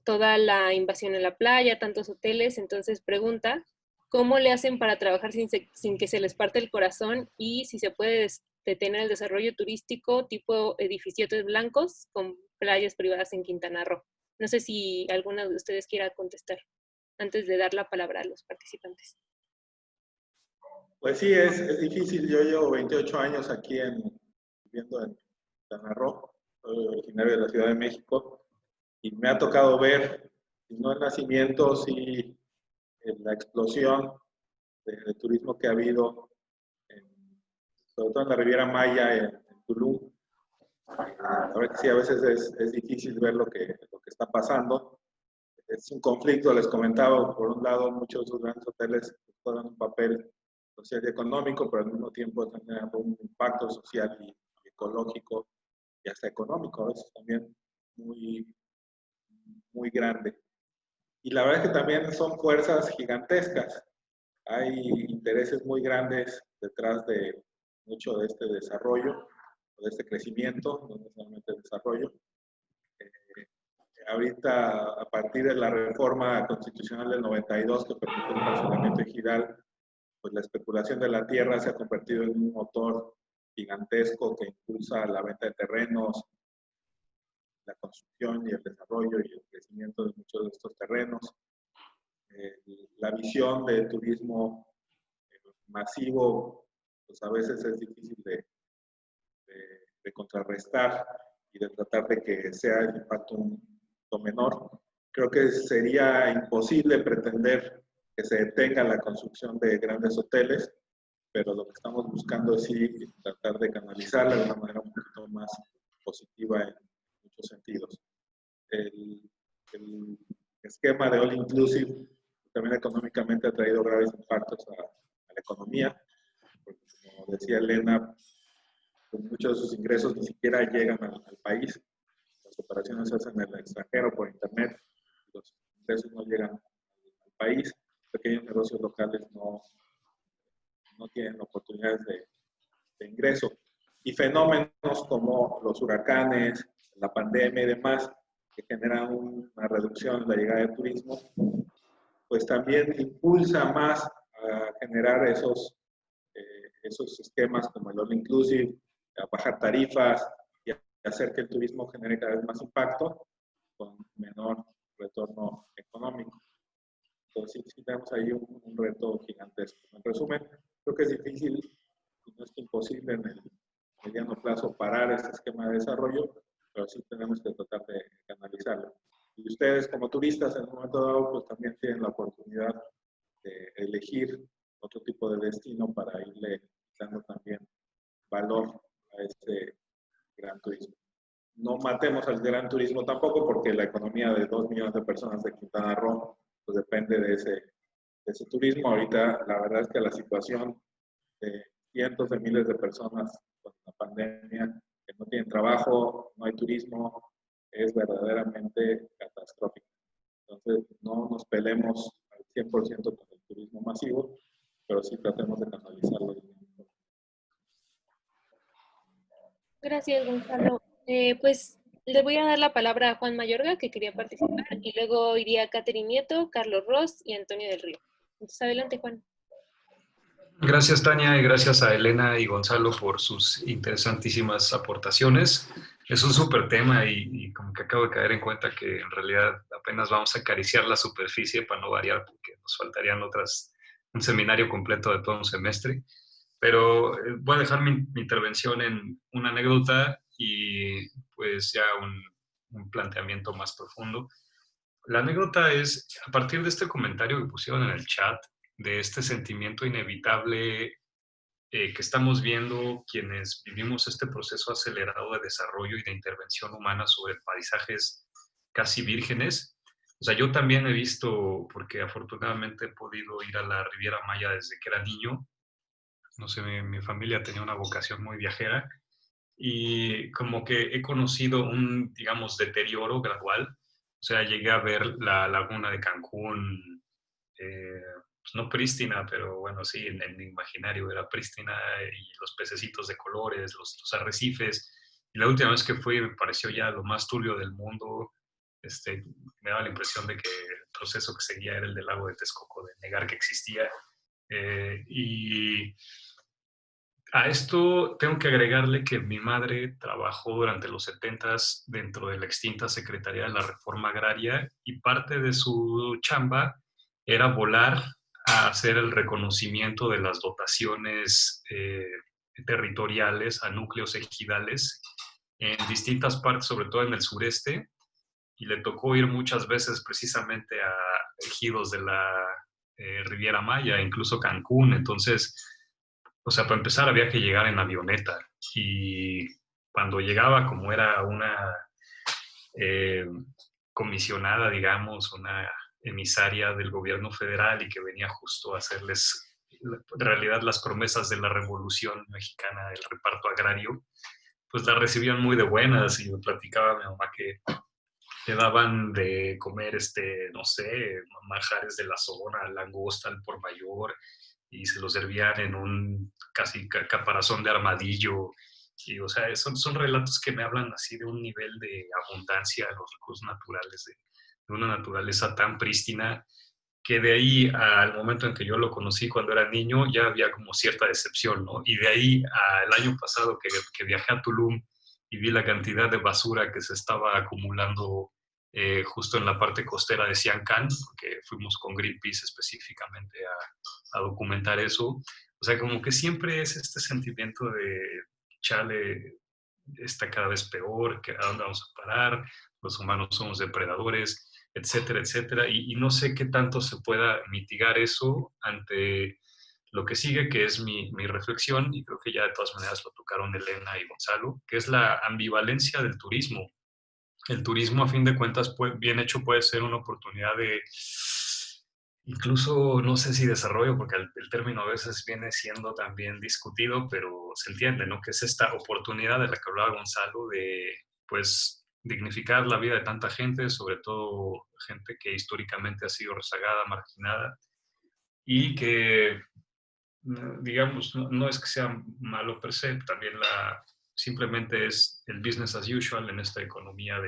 toda la invasión en la playa, tantos hoteles. Entonces pregunta, ¿cómo le hacen para trabajar sin que se les parte el corazón y si se puede detener el desarrollo turístico tipo edificiotes blancos con playas privadas en Quintana Roo? No sé si alguna de ustedes quiera contestar antes de dar la palabra a los participantes. Pues sí, es difícil. Yo llevo 28 años aquí viviendo en Quintana Roo. Soy originario de la Ciudad de México y me ha tocado ver, si no el nacimiento, sí la explosión de turismo que ha habido, sobre todo en la Riviera Maya, en Tulum. La verdad que sí, a veces es difícil ver lo que está pasando. Es un conflicto, les comentaba, por un lado muchos de los grandes hoteles juegan un papel social y económico, pero al mismo tiempo están generando un impacto social y ecológico y hasta económico, a veces también muy, muy grande. Y la verdad es que también son fuerzas gigantescas. Hay intereses muy grandes detrás de mucho de este desarrollo, de este crecimiento, no necesariamente el desarrollo. Ahorita, a partir de la reforma constitucional del 92 que permitió el parcelamiento ejidal, pues la especulación de la tierra se ha convertido en un motor gigantesco que impulsa la venta de terrenos, la construcción y el desarrollo y el crecimiento de muchos de estos terrenos. La visión del turismo masivo, pues a veces es difícil de contrarrestar y de tratar de que sea el impacto un poco menor. Creo que sería imposible pretender que se detenga la construcción de grandes hoteles, pero lo que estamos buscando es sí tratar de canalizarla de una manera un poquito más positiva en muchos sentidos. El esquema de All Inclusive también económicamente ha traído graves impactos a la economía, porque como decía Elena, pues muchos de sus ingresos ni siquiera llegan al país. Las operaciones se hacen en el extranjero por internet, los ingresos no llegan al país, pequeños negocios locales no tienen oportunidades de ingreso. Y fenómenos como los huracanes, la pandemia y demás, que generan una reducción en la llegada de turismo, pues también impulsa más a generar esos esquemas como el All Inclusive, a bajar tarifas y a hacer que el turismo genere cada vez más impacto con menor retorno económico. Entonces sí tenemos ahí un reto gigantesco. En resumen, creo que es difícil, y no es imposible en el mediano plazo parar este esquema de desarrollo, pero sí tenemos que tratar de canalizarlo. Y ustedes como turistas en un momento dado pues también tienen la oportunidad de elegir otro tipo de destino para irle dando también valor a este gran turismo. No matemos al gran turismo tampoco, porque la economía de 2 millones de personas de Quintana Roo pues depende de ese turismo. Ahorita la verdad es que la situación de cientos de miles de personas con la pandemia que no tienen trabajo, no hay turismo, es verdaderamente catastrófico. Entonces no nos peleemos al 100% con el turismo masivo, pero sí tratemos de canalizarlo de una Gracias, Gonzalo. Pues le voy a dar la palabra a Juan Mayorga, que quería participar, y luego iría Catherine Nieto, Carlos Ross y Antonio del Río. Entonces, adelante, Juan. Gracias, Tania, y gracias a Elena y Gonzalo por sus interesantísimas aportaciones. Es un súper tema y como que acabo de caer en cuenta que en realidad apenas vamos a acariciar la superficie para no variar, porque nos faltarían un seminario completo de todo un semestre. Pero voy a dejar mi intervención en una anécdota y pues ya un planteamiento más profundo. La anécdota es, a partir de este comentario que pusieron en el chat, de este sentimiento inevitable que estamos viendo quienes vivimos este proceso acelerado de desarrollo y de intervención humana sobre paisajes casi vírgenes. O sea, yo también he visto, porque afortunadamente he podido ir a la Riviera Maya desde que era niño. No sé, mi familia tenía una vocación muy viajera y como que he conocido un, digamos, deterioro gradual. O sea, llegué a ver la laguna de Cancún, pues no prístina, pero bueno, sí, en mi imaginario era prístina, y los pececitos de colores, los arrecifes. Y la última vez que fui me pareció ya lo más turbio del mundo. Me daba la impresión de que el proceso que seguía era el del lago de Texcoco, de negar que existía. Y a esto tengo que agregarle que mi madre trabajó durante los 70s dentro de la extinta Secretaría de la Reforma Agraria y parte de su chamba era volar a hacer el reconocimiento de las dotaciones territoriales a núcleos ejidales en distintas partes, sobre todo en el sureste, y le tocó ir muchas veces precisamente a ejidos de la Riviera Maya, incluso Cancún. Entonces, o sea, para empezar había que llegar en avioneta y cuando llegaba, como era una eh, comisionada, digamos, una emisaria del gobierno federal y que venía justo a hacerles en realidad las promesas de la Revolución Mexicana del reparto agrario, pues la recibían muy de buenas y me platicaba mi mamá que te daban de comer, no sé, manjares de la zona, langosta al por mayor, y se lo servían en un casi caparazón de armadillo. Y, o sea, son relatos que me hablan así de un nivel de abundancia de los recursos naturales, de una naturaleza tan prístina, que de ahí al momento en que yo lo conocí cuando era niño ya había como cierta decepción, ¿no? Y de ahí al año pasado que viajé a Tulum y vi la cantidad de basura que se estaba acumulando justo en la parte costera de Siancán, porque fuimos con Greenpeace específicamente a documentar eso. O sea, como que siempre es este sentimiento de, chale, está cada vez peor, ¿a dónde vamos a parar? Los humanos somos depredadores, etcétera, etcétera. Y no sé qué tanto se pueda mitigar eso ante lo que sigue, que es mi reflexión, y creo que ya de todas maneras lo tocaron Elena y Gonzalo, que es la ambivalencia del turismo. El turismo, a fin de cuentas, bien hecho, puede ser una oportunidad de, incluso, no sé si desarrollo, porque el término a veces viene siendo también discutido, pero se entiende, ¿no? Que es esta oportunidad de la que hablaba Gonzalo de, pues, dignificar la vida de tanta gente, sobre todo gente que históricamente ha sido rezagada, marginada, y que, digamos, no es que sea malo per se, también simplemente es el business as usual en esta economía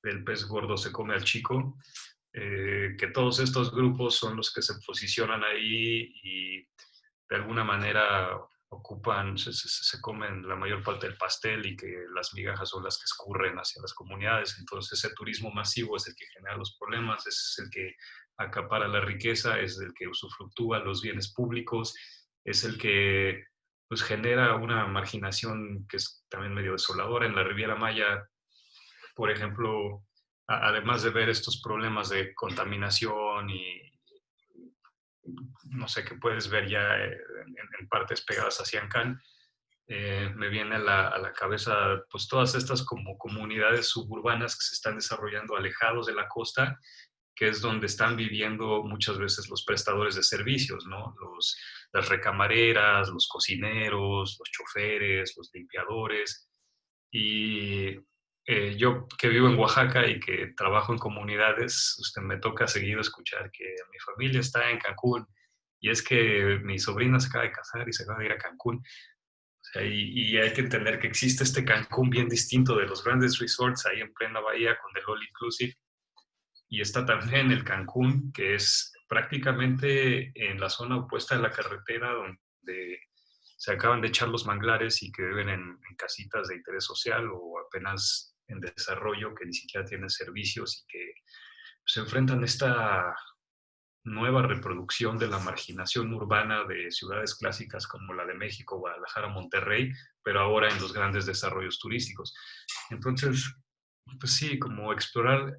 del pez gordo se come al chico, que todos estos grupos son los que se posicionan ahí y de alguna manera ocupan, se comen la mayor parte del pastel y que las migajas son las que escurren hacia las comunidades. Entonces ese turismo masivo es el que genera los problemas, es el que acapara la riqueza, es el que usufructúa los bienes públicos, es el que pues genera una marginación que es también medio desoladora. En la Riviera Maya, por ejemplo, además de ver estos problemas de contaminación y no sé, qué puedes ver ya en partes pegadas a Siancán, me viene a la cabeza pues todas estas como comunidades suburbanas que se están desarrollando alejados de la costa, que es donde están viviendo muchas veces los prestadores de servicios, ¿no? Las recamareras, los cocineros, los choferes, los limpiadores. Y yo que vivo en Oaxaca y que trabajo en comunidades, me toca seguido escuchar que mi familia está en Cancún y es que mi sobrina se acaba de casar y se acaba de ir a Cancún. O sea, y hay que entender que existe este Cancún bien distinto de los grandes resorts ahí en plena bahía con el All Inclusive. Y está también el Cancún, que es prácticamente en la zona opuesta de la carretera, donde se acaban de echar los manglares y que viven en casitas de interés social o apenas en desarrollo, que ni siquiera tienen servicios y que se enfrentan a esta nueva reproducción de la marginación urbana de ciudades clásicas como la de México, Guadalajara, Monterrey, pero ahora en los grandes desarrollos turísticos. Entonces, pues sí, como explorar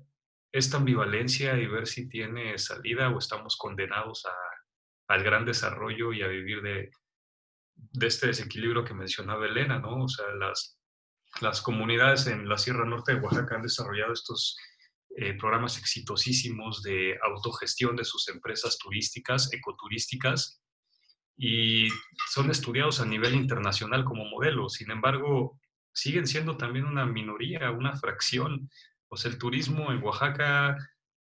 esta ambivalencia y ver si tiene salida o estamos condenados al gran desarrollo y a vivir de este desequilibrio que mencionaba Elena, ¿no? O sea, las comunidades en la Sierra Norte de Oaxaca han desarrollado estos programas exitosísimos de autogestión de sus empresas turísticas, ecoturísticas, y son estudiados a nivel internacional como modelos. Sin embargo, siguen siendo también una minoría, una fracción. O sea, el turismo en Oaxaca,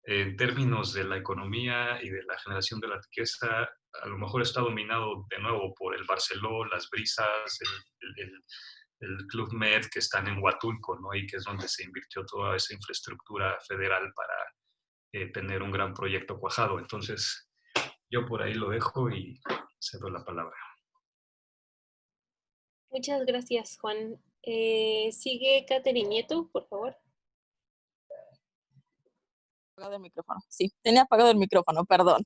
en términos de la economía y de la generación de la riqueza, a lo mejor está dominado de nuevo por el Barceló, las Brisas, el Club Med, que están en Huatulco, ¿no? Y que es donde se invirtió toda esa infraestructura federal para tener un gran proyecto cuajado. Entonces, yo por ahí lo dejo y cedo la palabra. Muchas gracias, Juan. Sigue Catherine Nieto, por favor. Apagado el micrófono. Sí, tenía apagado el micrófono, perdón.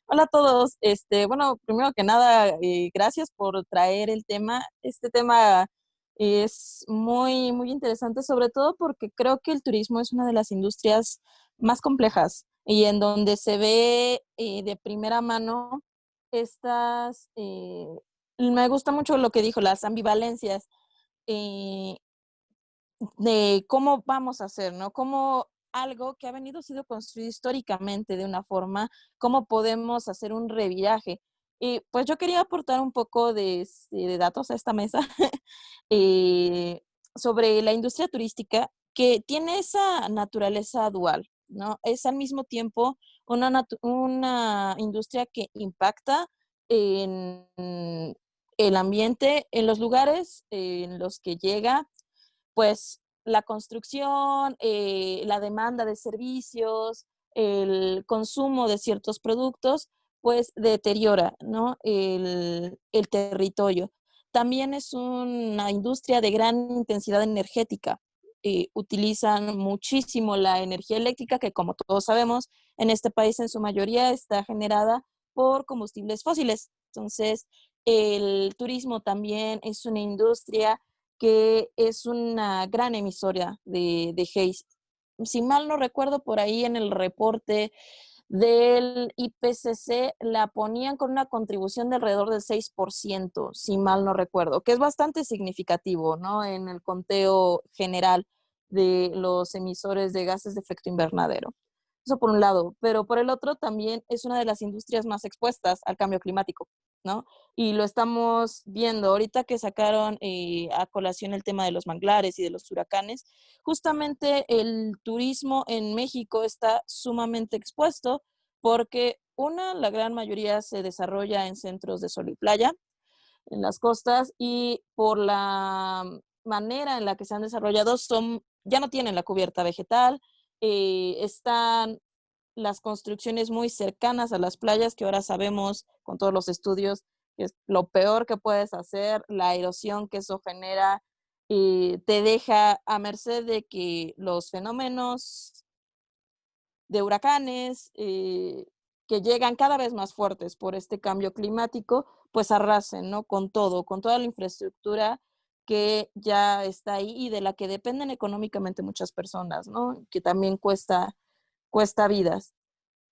Hola a todos. Bueno, primero que nada, gracias por traer el tema. Este tema es muy, muy interesante, sobre todo porque creo que el turismo es una de las industrias más complejas y en donde se ve de primera mano estas, me gusta mucho lo que dijo, las ambivalencias. eh, de cómo vamos a hacer, ¿no? Cómo algo que ha venido siendo construido históricamente de una forma, cómo podemos hacer un reviraje. Y pues yo quería aportar un poco de datos a esta mesa eh, sobre la industria turística que tiene esa naturaleza dual, ¿no? Es al mismo tiempo una industria que impacta en el ambiente, en los lugares en los que llega, pues la construcción, la demanda de servicios, el consumo de ciertos productos, pues deteriora, ¿no? el territorio. También es una industria de gran intensidad energética. Utilizan muchísimo la energía eléctrica, que como todos sabemos, en este país en su mayoría está generada por combustibles fósiles. Entonces, el turismo también es una industria que es una gran emisora de Hayes. Si mal no recuerdo, por ahí en el reporte del IPCC la ponían con una contribución de alrededor del 6%, si mal no recuerdo, que es bastante significativo, ¿no? En el conteo general de los emisores de gases de efecto invernadero. Eso por un lado, pero por el otro también es una de las industrias más expuestas al cambio climático, ¿no? Y lo estamos viendo ahorita que sacaron a colación el tema de los manglares y de los huracanes. Justamente el turismo en México está sumamente expuesto porque la gran mayoría se desarrolla en centros de sol y playa, en las costas, y por la manera en la que se han desarrollado ya no tienen la cubierta vegetal, están las construcciones muy cercanas a las playas, que ahora sabemos con todos los estudios que es lo peor que puedes hacer, la erosión que eso genera, te deja a merced de que los fenómenos de huracanes que llegan cada vez más fuertes por este cambio climático, pues arrasen, ¿no? Con todo, con toda la infraestructura que ya está ahí y de la que dependen económicamente muchas personas, ¿no? Que también cuesta vidas.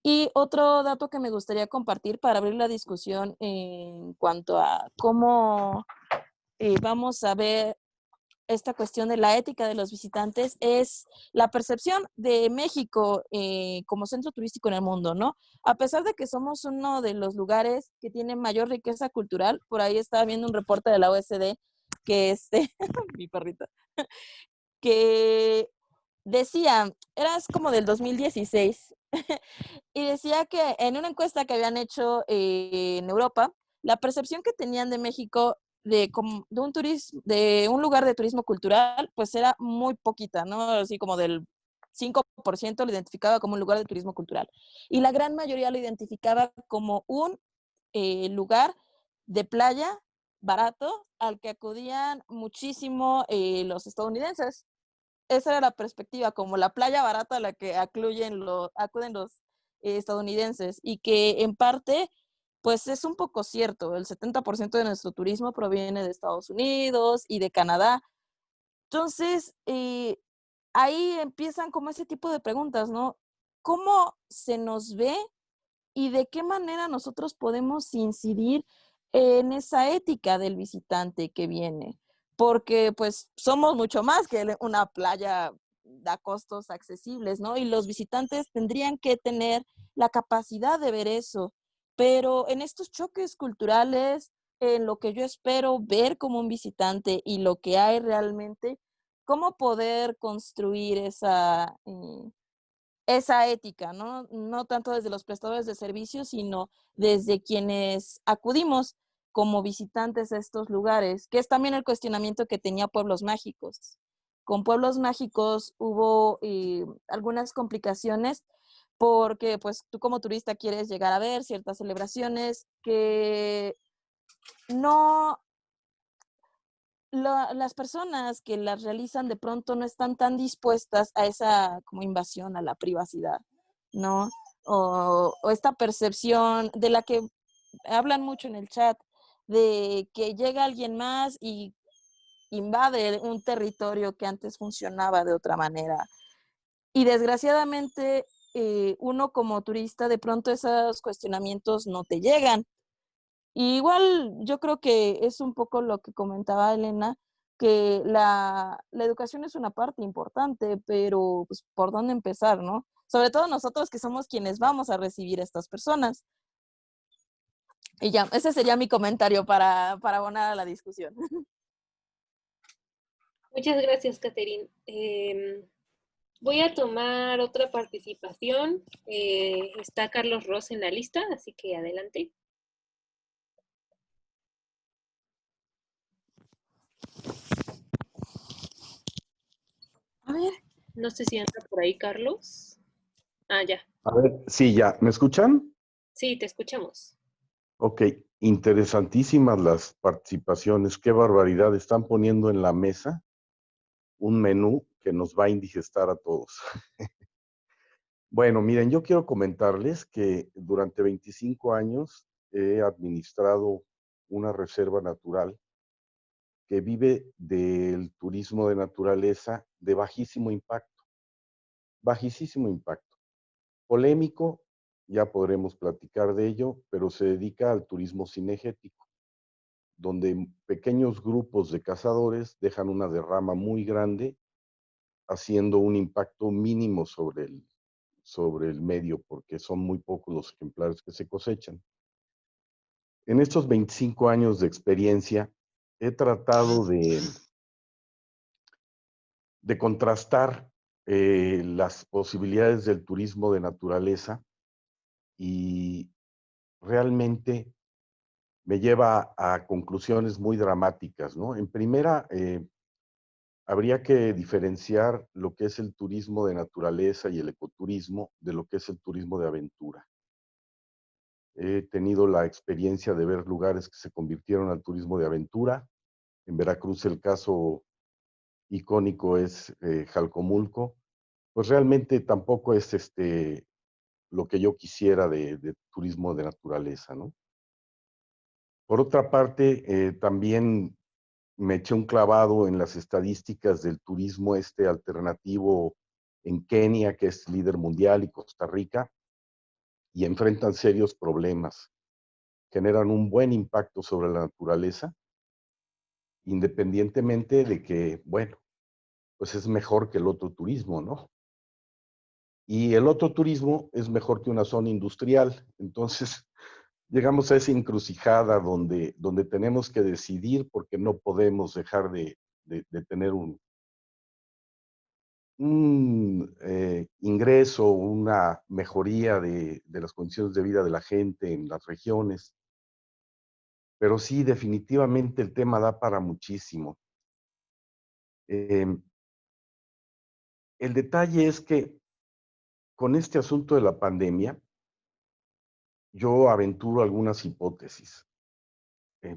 Y otro dato que me gustaría compartir para abrir la discusión en cuanto a cómo vamos a ver esta cuestión de la ética de los visitantes es la percepción de México como centro turístico en el mundo, ¿no? A pesar de que somos uno de los lugares que tiene mayor riqueza cultural, por ahí estaba viendo un reporte de la OSD que mi perrita, que decía, eras como del 2016, y decía que en una encuesta que habían hecho en Europa, la percepción que tenían de México de un turismo, de un lugar de turismo cultural, pues era muy poquita, ¿no? Así como del 5% lo identificaba como un lugar de turismo cultural. Y la gran mayoría lo identificaba como un lugar de playa barato al que acudían muchísimo los estadounidenses. Esa era la perspectiva, como la playa barata a la que acuden los estadounidenses y que en parte, pues es un poco cierto. El 70% de nuestro turismo proviene de Estados Unidos y de Canadá. Entonces, ahí empiezan como ese tipo de preguntas, ¿no? ¿Cómo se nos ve y de qué manera nosotros podemos incidir en esa ética del visitante que viene? Porque pues somos mucho más que una playa a costos accesibles, ¿no? Y los visitantes tendrían que tener la capacidad de ver eso. Pero en estos choques culturales, en lo que yo espero ver como un visitante y lo que hay realmente, ¿cómo poder construir esa ética, ¿no? No tanto desde los prestadores de servicios, sino desde quienes acudimos como visitantes a estos lugares, que es también el cuestionamiento que tenía Pueblos Mágicos. Con Pueblos Mágicos hubo algunas complicaciones porque pues tú como turista quieres llegar a ver ciertas celebraciones que no las personas que las realizan de pronto no están tan dispuestas a esa como invasión a la privacidad, ¿no? O esta percepción de la que hablan mucho en el chat, de que llega alguien más y invade un territorio que antes funcionaba de otra manera. Y desgraciadamente, uno como turista, de pronto esos cuestionamientos no te llegan. Y igual yo creo que es un poco lo que comentaba Elena, que la educación es una parte importante, pero pues, ¿por dónde empezar, no? Sobre todo nosotros que somos quienes vamos a recibir a estas personas. Y ya, ese sería mi comentario para abonar a la discusión. Muchas gracias, Catherine. Voy a tomar otra participación. Está Carlos Ross en la lista, así que adelante. A ver. No sé si anda por ahí, Carlos. Ah, ya. A ver, sí, ya. ¿Me escuchan? Sí, te escuchamos. Ok, interesantísimas las participaciones. Qué barbaridad. Están poniendo en la mesa un menú que nos va a indigestar a todos. Bueno, miren, yo quiero comentarles que durante 25 años he administrado una reserva natural que vive del turismo de naturaleza de bajísimo impacto. Polémico, ya podremos platicar de ello, pero se dedica al turismo cinegético, donde pequeños grupos de cazadores dejan una derrama muy grande, haciendo un impacto mínimo sobre el medio, porque son muy pocos los ejemplares que se cosechan. En estos 25 años de experiencia, he tratado de contrastar las posibilidades del turismo de naturaleza y realmente me lleva a conclusiones muy dramáticas, ¿no? En primera, habría que diferenciar lo que es el turismo de naturaleza y el ecoturismo de lo que es el turismo de aventura. He tenido la experiencia de ver lugares que se convirtieron al turismo de aventura. En Veracruz el caso icónico es Jalcomulco. Pues realmente tampoco es lo que yo quisiera de turismo de naturaleza, ¿no? Por otra parte, también me eché un clavado en las estadísticas del turismo alternativo en Kenia, que es líder mundial, y Costa Rica, y enfrentan serios problemas. Generan un buen impacto sobre la naturaleza, independientemente de que, bueno, pues es mejor que el otro turismo, ¿no? Y el otro turismo es mejor que una zona industrial. Entonces, llegamos a esa encrucijada donde tenemos que decidir porque no podemos dejar de tener un ingreso, una mejoría de las condiciones de vida de la gente en las regiones. pero sí, definitivamente el tema da para muchísimo. El detalle es que con este asunto de la pandemia, yo aventuro algunas hipótesis.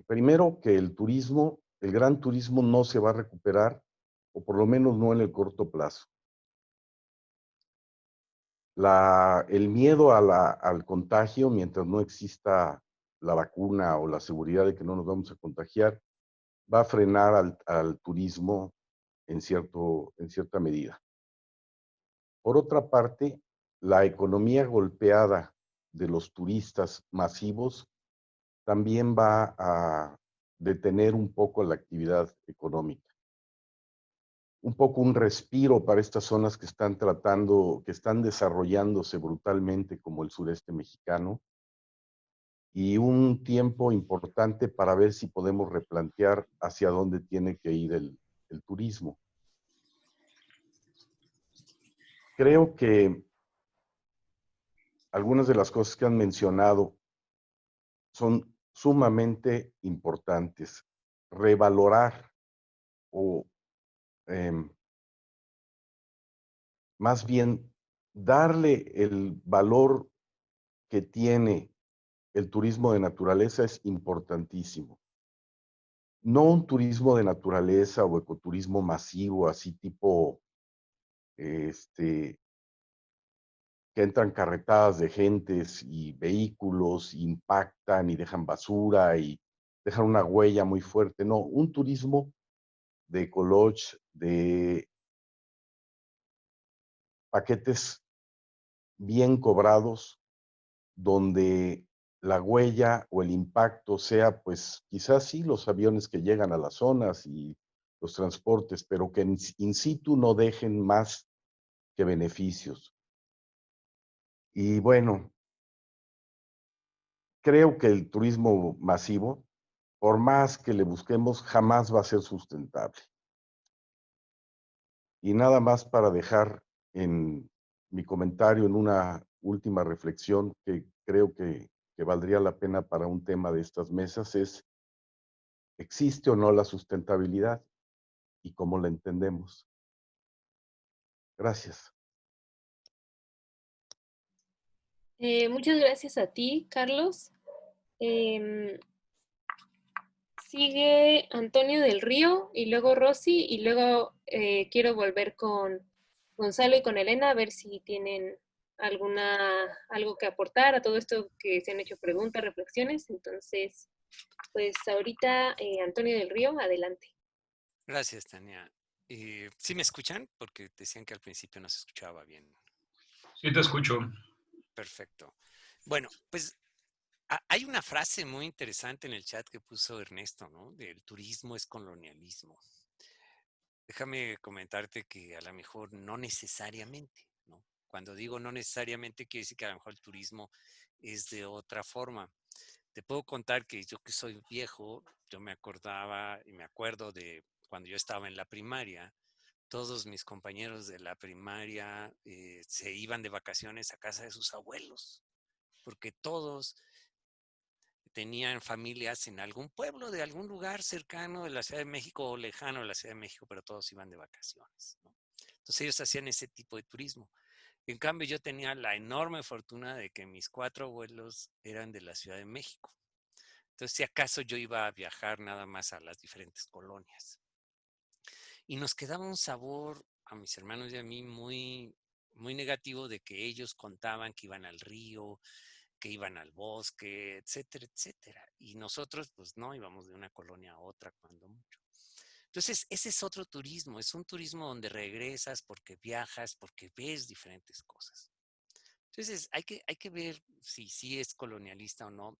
Primero, que el turismo, el gran turismo no se va a recuperar, o por lo menos no en el corto plazo. El miedo al contagio, mientras no exista la vacuna o la seguridad de que no nos vamos a contagiar, va a frenar al turismo en cierta medida. Por otra parte, la economía golpeada de los turistas masivos también va a detener un poco la actividad económica. Un poco un respiro para estas zonas que están desarrollándose brutalmente como el sureste mexicano, y un tiempo importante para ver si podemos replantear hacia dónde tiene que ir el turismo. Creo que algunas de las cosas que han mencionado son sumamente importantes. Revalorar o más bien darle el valor que tiene el turismo de naturaleza es importantísimo. No un turismo de naturaleza o ecoturismo masivo, así tipo, que entran carretadas de gentes y vehículos, impactan y dejan basura y dejan una huella muy fuerte. No, un turismo de ecolodge, de paquetes bien cobrados, donde la huella o el impacto sea, pues quizás sí los aviones que llegan a las zonas y los transportes, pero que in situ no dejen más que beneficios. Y bueno, creo que el turismo masivo, por más que le busquemos, jamás va a ser sustentable. Y nada más para dejar en mi comentario en una última reflexión que creo que valdría la pena para un tema de estas mesas es: ¿existe o no la sustentabilidad y cómo la entendemos? Gracias. Muchas gracias a ti, Carlos. Em, Sigue Antonio del Río y luego Rosy y luego quiero volver con Gonzalo y con Elena a ver si tienen algo que aportar a todo esto que se han hecho preguntas, reflexiones. Entonces, pues ahorita Antonio del Río, adelante. Gracias, Tania. ¿Sí me escuchan? Porque decían que al principio no se escuchaba bien. Sí, te escucho. Perfecto. Bueno, pues hay una frase muy interesante en el chat que puso Ernesto, ¿no? Del turismo es colonialismo. Déjame comentarte que a lo mejor no necesariamente, ¿no? Cuando digo no necesariamente, quiere decir que a lo mejor el turismo es de otra forma. Te puedo contar que yo que soy viejo, yo me acordaba y me acuerdo de cuando yo estaba en la primaria. Todos mis compañeros de la primaria se iban de vacaciones a casa de sus abuelos, porque todos tenían familias en algún pueblo de algún lugar cercano de la Ciudad de México o lejano de la Ciudad de México, pero todos iban de vacaciones, ¿no? Entonces ellos hacían ese tipo de turismo. En cambio, yo tenía la enorme fortuna de que mis 4 abuelos eran de la Ciudad de México. Entonces, si acaso yo iba a viajar nada más a las diferentes colonias. Y nos quedaba un sabor a mis hermanos y a mí muy, muy negativo de que ellos contaban que iban al río, que iban al bosque, etcétera, etcétera. Y nosotros, pues no, íbamos de una colonia a otra cuando mucho. Entonces, ese es otro turismo, es un turismo donde regresas porque viajas, porque ves diferentes cosas. Entonces, hay que ver si es colonialista o no.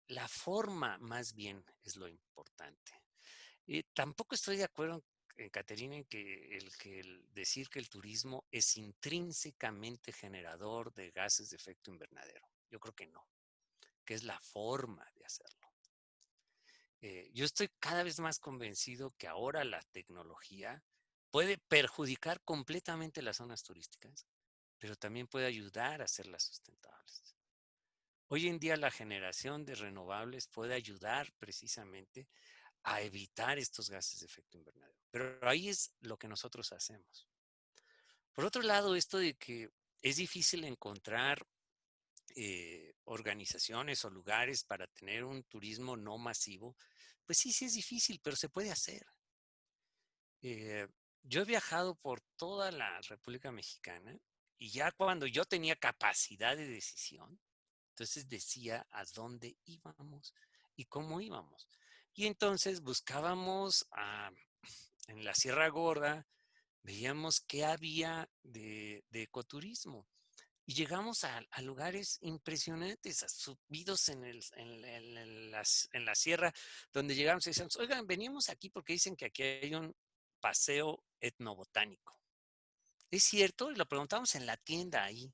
La forma más bien es lo importante. Tampoco estoy de acuerdo, Caterina, en que decir que el turismo es intrínsecamente generador de gases de efecto invernadero. Yo creo que no, que es la forma de hacerlo. Yo estoy cada vez más convencido que ahora la tecnología puede perjudicar completamente las zonas turísticas, pero también puede ayudar a hacerlas sustentables. Hoy en día la generación de renovables puede ayudar precisamente a evitar estos gases de efecto invernadero. Pero ahí es lo que nosotros hacemos. Por otro lado, esto de que es difícil encontrar organizaciones o lugares para tener un turismo no masivo, pues sí, sí es difícil, pero se puede hacer. Eh, yo he viajado por toda la República Mexicana y ya cuando yo tenía capacidad de decisión, entonces decía a dónde íbamos y cómo íbamos. Y entonces buscábamos en la Sierra Gorda, veíamos qué había de ecoturismo. Y llegamos a lugares impresionantes, subidos en la sierra, donde llegamos y decíamos, oigan, venimos aquí porque dicen que aquí hay un paseo etnobotánico. ¿Es cierto? Y lo preguntamos en la tienda ahí,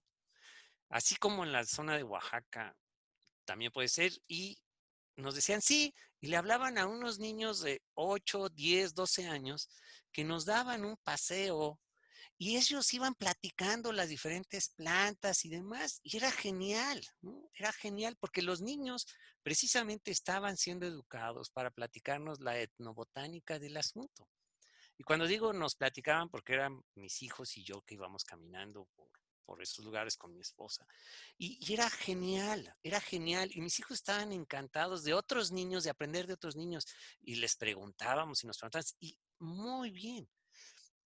así como en la zona de Oaxaca también puede ser. Y nos decían sí, y le hablaban a unos niños de 8, 10, 12 años que nos daban un paseo y ellos iban platicando las diferentes plantas y demás, y era genial, ¿no? Era genial porque los niños precisamente estaban siendo educados para platicarnos la etnobotánica del asunto. Y cuando digo nos platicaban, porque eran mis hijos y yo que íbamos caminando por esos lugares con mi esposa. Y era genial, era genial. Y mis hijos estaban encantados de otros niños, de aprender de otros niños. Y les preguntábamos y nos preguntábamos, y muy bien.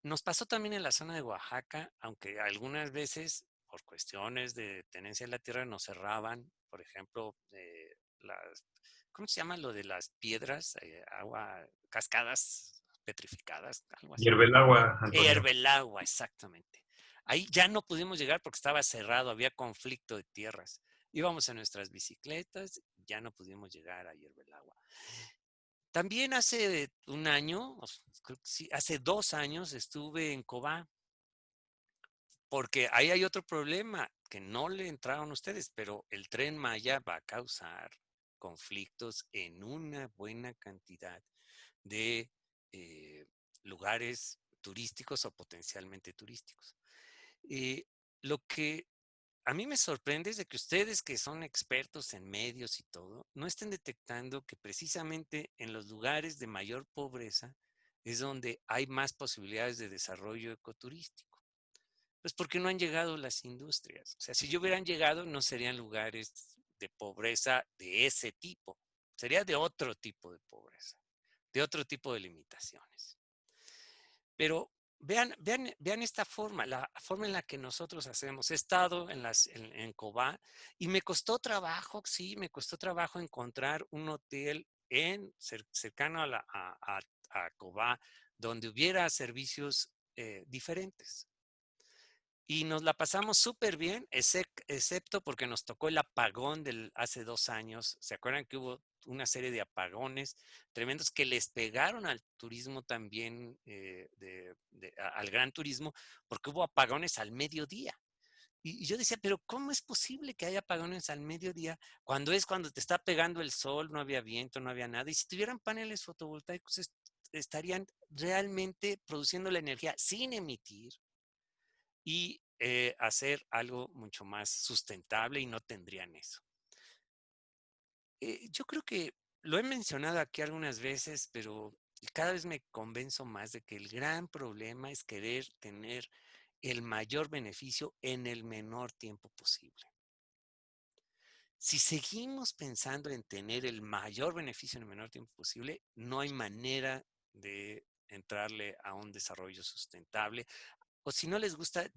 Nos pasó también en la zona de Oaxaca, aunque algunas veces por cuestiones de tenencia de la tierra nos cerraban, por ejemplo, ¿cómo se llama lo de las piedras? Agua, cascadas petrificadas, algo así. Hierve el agua, Antonio. Hierve el agua, exactamente. Ahí ya no pudimos llegar porque estaba cerrado, había conflicto de tierras. Íbamos en nuestras bicicletas, ya no pudimos llegar a Hierve el agua. También hace un año, creo que sí, hace 2 años estuve en Cobá, porque ahí hay otro problema que no le entraron ustedes, pero el Tren Maya va a causar conflictos en una buena cantidad de lugares turísticos o potencialmente turísticos. Lo que a mí me sorprende es de que ustedes, que son expertos en medios y todo, no estén detectando que precisamente en los lugares de mayor pobreza es donde hay más posibilidades de desarrollo ecoturístico. Pues porque no han llegado las industrias. O sea, si ya hubieran llegado, no serían lugares de pobreza de ese tipo. Sería de otro tipo de pobreza, de otro tipo de limitaciones. Pero vean esta forma, la forma en la que nosotros hacemos. He estado en Cobá y me costó trabajo, sí, me costó trabajo encontrar un hotel cercano a Cobá donde hubiera servicios diferentes. Y nos la pasamos súper bien, excepto porque nos tocó el apagón hace 2 años. ¿Se acuerdan que hubo una serie de apagones tremendos que les pegaron al turismo también, al gran turismo, porque hubo apagones al mediodía? Y yo decía, pero ¿cómo es posible que haya apagones al mediodía cuando te está pegando el sol, no había viento, no había nada? Y si tuvieran paneles fotovoltaicos, estarían realmente produciendo la energía sin emitir y hacer algo mucho más sustentable y no tendrían eso. Yo creo que lo he mencionado aquí algunas veces, pero cada vez me convenzo más de que el gran problema es querer tener el mayor beneficio en el menor tiempo posible. Si seguimos pensando en tener el mayor beneficio en el menor tiempo posible, no hay manera de entrarle a un desarrollo sustentable. O si no les gusta,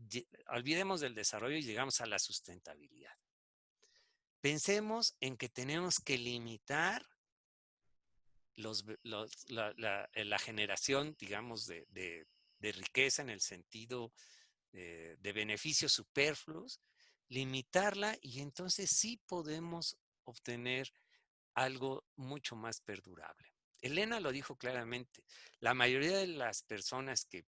olvidemos del desarrollo y llegamos a la sustentabilidad. Pensemos en que tenemos que limitar la generación, digamos, de riqueza en el sentido de beneficios superfluos, limitarla y entonces sí podemos obtener algo mucho más perdurable. Elena lo dijo claramente, la mayoría de las personas que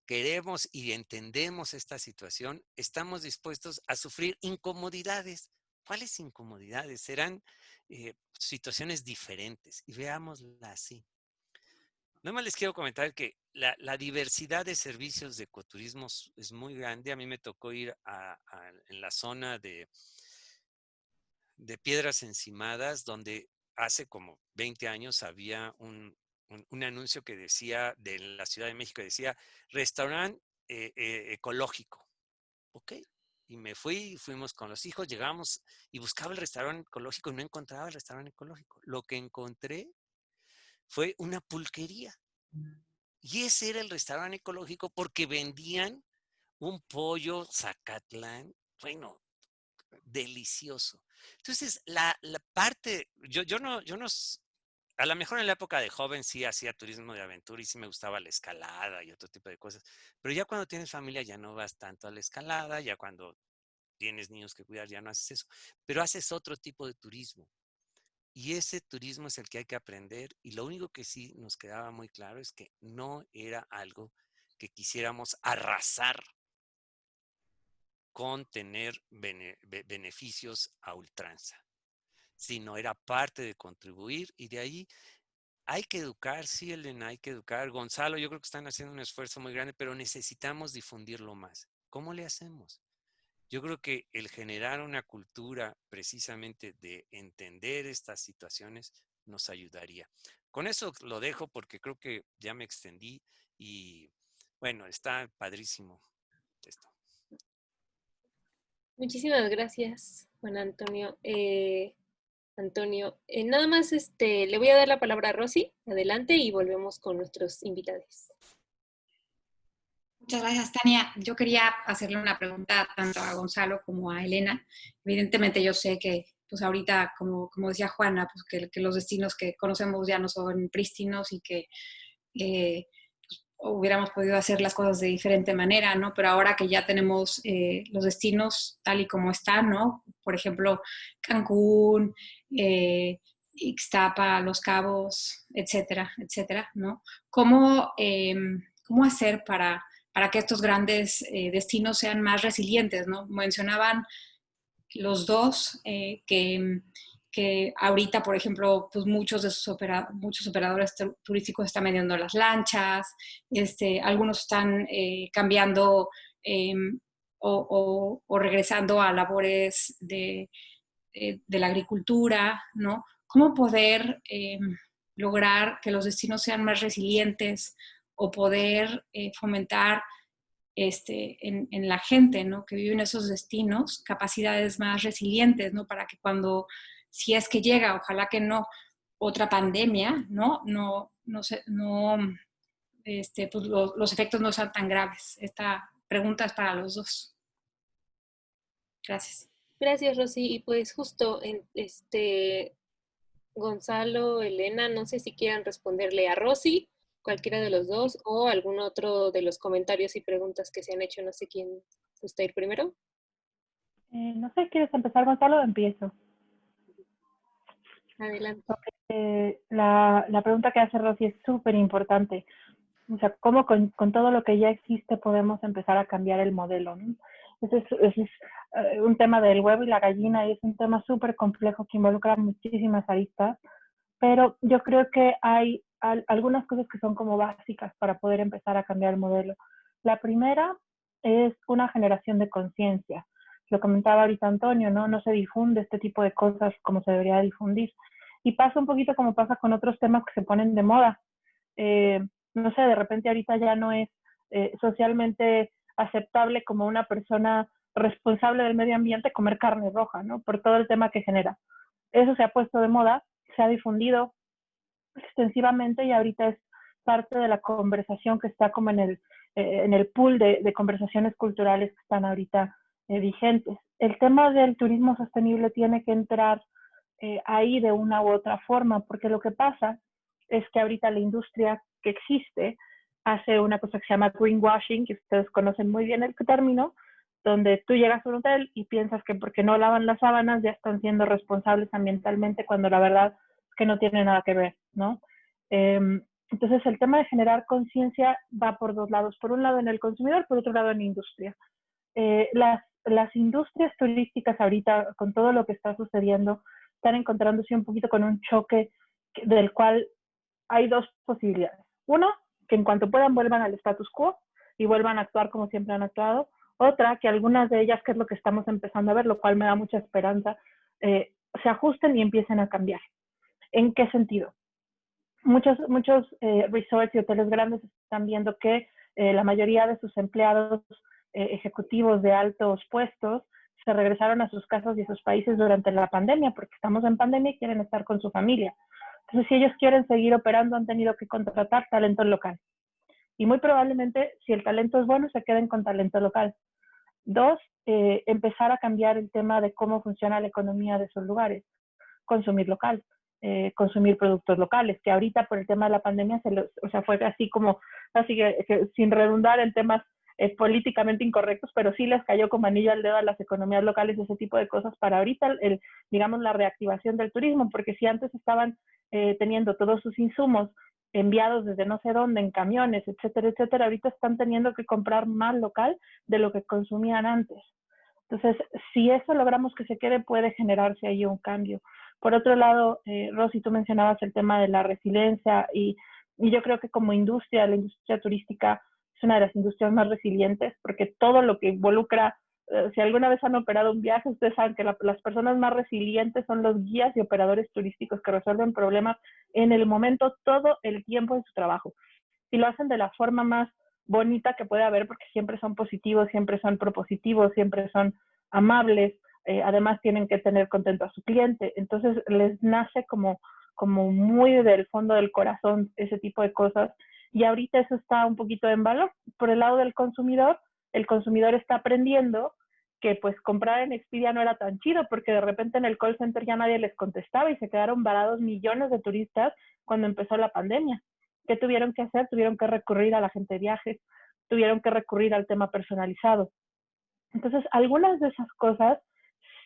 queremos y entendemos esta situación, estamos dispuestos a sufrir incomodidades. ¿Cuáles incomodidades? Serán situaciones diferentes y veámosla así. Nada más les quiero comentar que la diversidad de servicios de ecoturismo es muy grande. A mí me tocó ir en la zona de Piedras Encimadas, donde hace como 20 años había un anuncio que decía, de la Ciudad de México, decía, restaurante ecológico. Ok. Y me fui, fuimos con los hijos, llegamos y buscaba el restaurante ecológico y no encontraba el restaurante ecológico. Lo que encontré fue una pulquería. Y ese era el restaurante ecológico porque vendían un pollo Zacatlán, bueno, delicioso. Entonces, la parte, yo no, a lo mejor en la época de joven sí hacía turismo de aventura y sí me gustaba la escalada y otro tipo de cosas, pero ya cuando tienes familia ya no vas tanto a la escalada, ya cuando tienes niños que cuidar ya no haces eso, pero haces otro tipo de turismo. Y ese turismo es el que hay que aprender y lo único que sí nos quedaba muy claro es que no era algo que quisiéramos arrasar con tener beneficios a ultranza, sino era parte de contribuir y de ahí hay que educar, sí, Elena, hay que educar. Gonzalo, yo creo que están haciendo un esfuerzo muy grande, pero necesitamos difundirlo más. ¿Cómo le hacemos? Yo creo que el generar una cultura precisamente de entender estas situaciones nos ayudaría. Con eso lo dejo porque creo que ya me extendí y bueno, está padrísimo esto. Muchísimas gracias, Juan Antonio. Nada más le voy a dar la palabra a Rosy. Adelante y volvemos con nuestros invitados. Muchas gracias, Tania. Yo quería hacerle una pregunta tanto a Gonzalo como a Elena. Evidentemente yo sé que pues ahorita, como decía Juana, pues que los destinos que conocemos ya no son prístinos y que pues, hubiéramos podido hacer las cosas de diferente manera, ¿no? Pero ahora que ya tenemos los destinos tal y como están, ¿no? Por ejemplo, Cancún, Ixtapa, Los Cabos, etcétera, etcétera, ¿no? ¿Cómo hacer para que estos grandes destinos sean más resilientes, ¿no? Mencionaban los dos que ahorita, por ejemplo, pues muchos operadores turísticos están vendiendo las lanchas, algunos están cambiando o regresando a labores de la agricultura, ¿no? ¿Cómo poder lograr que los destinos sean más resilientes o poder fomentar en la gente, ¿no? Que vive en esos destinos, capacidades más resilientes, ¿no? Para que cuando, si es que llega, ojalá que no, otra pandemia, ¿no? Pues los efectos no sean tan graves. Esta pregunta es para los dos. Gracias. Gracias, Rosy. Y pues justo, Gonzalo, Elena, no sé si quieran responderle a Rosy, cualquiera de los dos, o algún otro de los comentarios y preguntas que se han hecho. No sé quién gusta ir primero. No sé, ¿quieres empezar, Gonzalo, o empiezo? Adelante. La pregunta que hace Rosy es súper importante. O sea, ¿cómo con todo lo que ya existe podemos empezar a cambiar el modelo, ¿no? Ese es un tema del huevo y la gallina y es un tema súper complejo que involucra muchísimas aristas, pero yo creo que hay algunas cosas que son como básicas para poder empezar a cambiar el modelo. La primera es una generación de conciencia. Lo comentaba ahorita Antonio, ¿no? No se difunde este tipo de cosas como se debería difundir. Y pasa un poquito como pasa con otros temas que se ponen de moda. No sé, de repente ahorita ya no es socialmente aceptable como una persona responsable del medio ambiente comer carne roja, ¿no? Por todo el tema que genera. Eso se ha puesto de moda, se ha difundido extensivamente y ahorita es parte de la conversación que está como en el pool de conversaciones culturales que están ahorita vigentes. El tema del turismo sostenible tiene que entrar ahí de una u otra forma, porque lo que pasa es que ahorita la industria que existe hace una cosa que se llama greenwashing, que ustedes conocen muy bien el término, donde tú llegas a un hotel y piensas que porque no lavan las sábanas ya están siendo responsables ambientalmente, cuando la verdad es que no tiene nada que ver, ¿no? Entonces el tema de generar conciencia va por dos lados, por un lado en el consumidor, por otro lado en la industria. Las industrias turísticas ahorita, con todo lo que está sucediendo, están encontrándose un poquito con un choque del cual hay dos posibilidades. Uno, que en cuanto puedan vuelvan al status quo y vuelvan a actuar como siempre han actuado. Otra, que algunas de ellas, que es lo que estamos empezando a ver, lo cual me da mucha esperanza, se ajusten y empiecen a cambiar. ¿En qué sentido? Muchos resorts y hoteles grandes están viendo que la mayoría de sus empleados ejecutivos de altos puestos se regresaron a sus casas y a sus países durante la pandemia, porque estamos en pandemia y quieren estar con su familia. Entonces, si ellos quieren seguir operando, han tenido que contratar talento local. Y muy probablemente, si el talento es bueno, se queden con talento local. 2, empezar a cambiar el tema de cómo funciona la economía de esos lugares. Consumir local, consumir productos locales, que ahorita por el tema de la pandemia fue así como, así que sin redundar en temas políticamente incorrectos, pero sí les cayó como anillo al dedo a las economías locales, ese tipo de cosas para ahorita, digamos, la reactivación del turismo, porque si antes estaban teniendo todos sus insumos enviados desde no sé dónde, en camiones, etcétera, etcétera, ahorita están teniendo que comprar más local de lo que consumían antes. Entonces, si eso logramos que se quede, puede generarse ahí un cambio. Por otro lado, Rosy, tú mencionabas el tema de la resiliencia y yo creo que como industria, la industria turística es una de las industrias más resilientes porque todo lo que involucra, si alguna vez han operado un viaje, ustedes saben que las personas más resilientes son los guías y operadores turísticos que resuelven problemas en el momento, todo el tiempo de su trabajo. Y lo hacen de la forma más bonita que puede haber porque siempre son positivos, siempre son propositivos, siempre son amables, además tienen que tener contento a su cliente, entonces les nace como muy del fondo del corazón ese tipo de cosas y ahorita eso está un poquito en valor. Por el lado del consumidor, el consumidor está aprendiendo que pues comprar en Expedia no era tan chido porque de repente en el call center ya nadie les contestaba y se quedaron varados millones de turistas cuando empezó la pandemia. ¿Qué tuvieron que hacer? Tuvieron que recurrir a la gente de viajes, tuvieron que recurrir al tema personalizado. Entonces, algunas de esas cosas,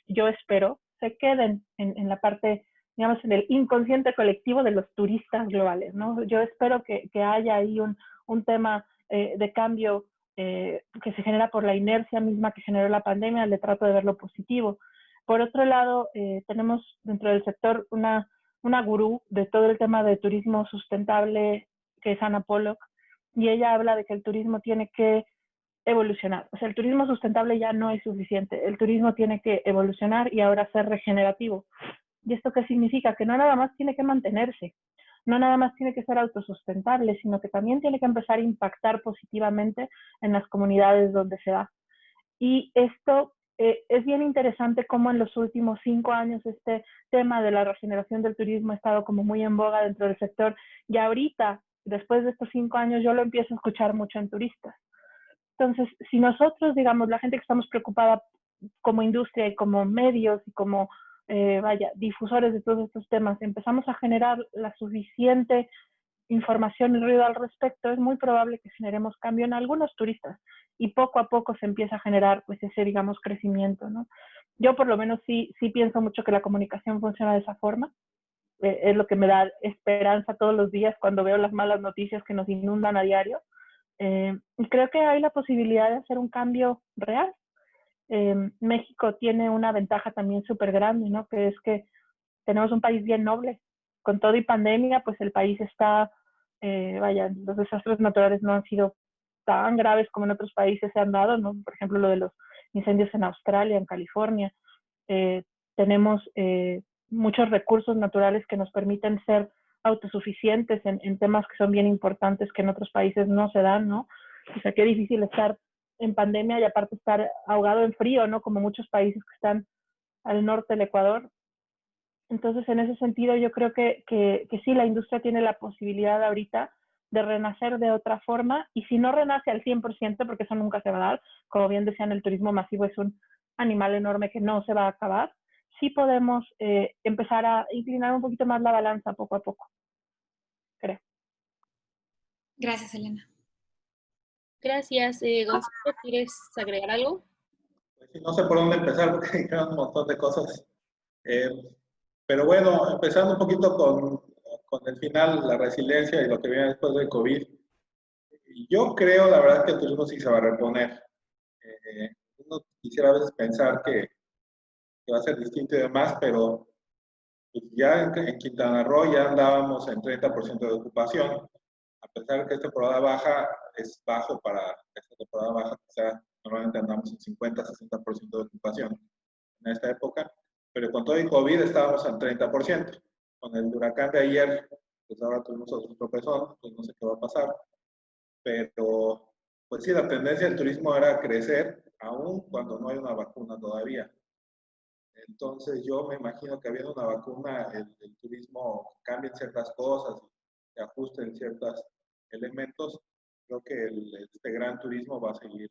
yo espero, se queden en la parte, digamos, en el inconsciente colectivo de los turistas globales, ¿no? Yo espero que haya ahí un tema de cambio que se genera por la inercia misma que generó la pandemia, le trato de ver lo positivo. Por otro lado, tenemos dentro del sector una gurú de todo el tema de turismo sustentable, que es Ana Pollock, y ella habla de que el turismo tiene que evolucionar. O sea, el turismo sustentable ya no es suficiente. El turismo tiene que evolucionar y ahora ser regenerativo. ¿Y esto qué significa? Que no nada más tiene que mantenerse, no nada más tiene que ser autosustentable, sino que también tiene que empezar a impactar positivamente en las comunidades donde se da. Y esto es bien interesante cómo en los últimos 5 años este tema de la regeneración del turismo ha estado como muy en boga dentro del sector y ahorita, después de estos 5 años, yo lo empiezo a escuchar mucho en turistas. Entonces, si nosotros, digamos, la gente que estamos preocupada como industria y como medios y como, difusores de todos estos temas, empezamos a generar la suficiente información y ruido al respecto, es muy probable que generemos cambio en algunos turistas y poco a poco se empieza a generar pues ese, digamos, crecimiento, ¿no? Yo por lo menos sí pienso mucho que la comunicación funciona de esa forma. Es lo que me da esperanza todos los días cuando veo las malas noticias que nos inundan a diario. Y creo que hay la posibilidad de hacer un cambio real. México tiene una ventaja también súper grande, ¿no? Que es que tenemos un país bien noble. Con todo y pandemia, pues el país está, los desastres naturales no han sido tan graves como en otros países se han dado, ¿no? Por ejemplo, lo de los incendios en Australia, en California. Tenemos muchos recursos naturales que nos permiten ser autosuficientes en temas que son bien importantes que en otros países no se dan, ¿no? O sea, qué difícil estar en pandemia y aparte estar ahogado en frío, ¿no? Como muchos países que están al norte del Ecuador. Entonces, en ese sentido, yo creo que sí, la industria tiene la posibilidad ahorita de renacer de otra forma, y si no renace al 100%, porque eso nunca se va a dar, como bien decían, el turismo masivo es un animal enorme que no se va a acabar, sí podemos empezar a inclinar un poquito más la balanza poco a poco, creo. Gracias, Elena. Gracias. Gonzalo, ¿quieres agregar algo? Pues no sé por dónde empezar porque hay un montón de cosas. Pero bueno, empezando un poquito con el final, la resiliencia y lo que viene después del COVID. Yo creo, la verdad, que el turismo sí se va a reponer. Uno quisiera a veces pensar que va a ser distinto y demás, pero pues ya en Quintana Roo ya andábamos en 30% de ocupación. A pesar de que esta temporada baja es bajo para esta temporada baja, quizá normalmente andamos en 50-60% de ocupación en esta época. pero con todo el COVID estábamos al 30%. Con el huracán de ayer, pues ahora tuvimos otro tropezón, pues no sé qué va a pasar, pero pues sí, la tendencia del turismo era crecer, aún cuando no hay una vacuna todavía. Entonces yo me imagino que habiendo una vacuna, el turismo cambie ciertas cosas, se ajusten ciertos elementos. Creo que este gran turismo va a seguir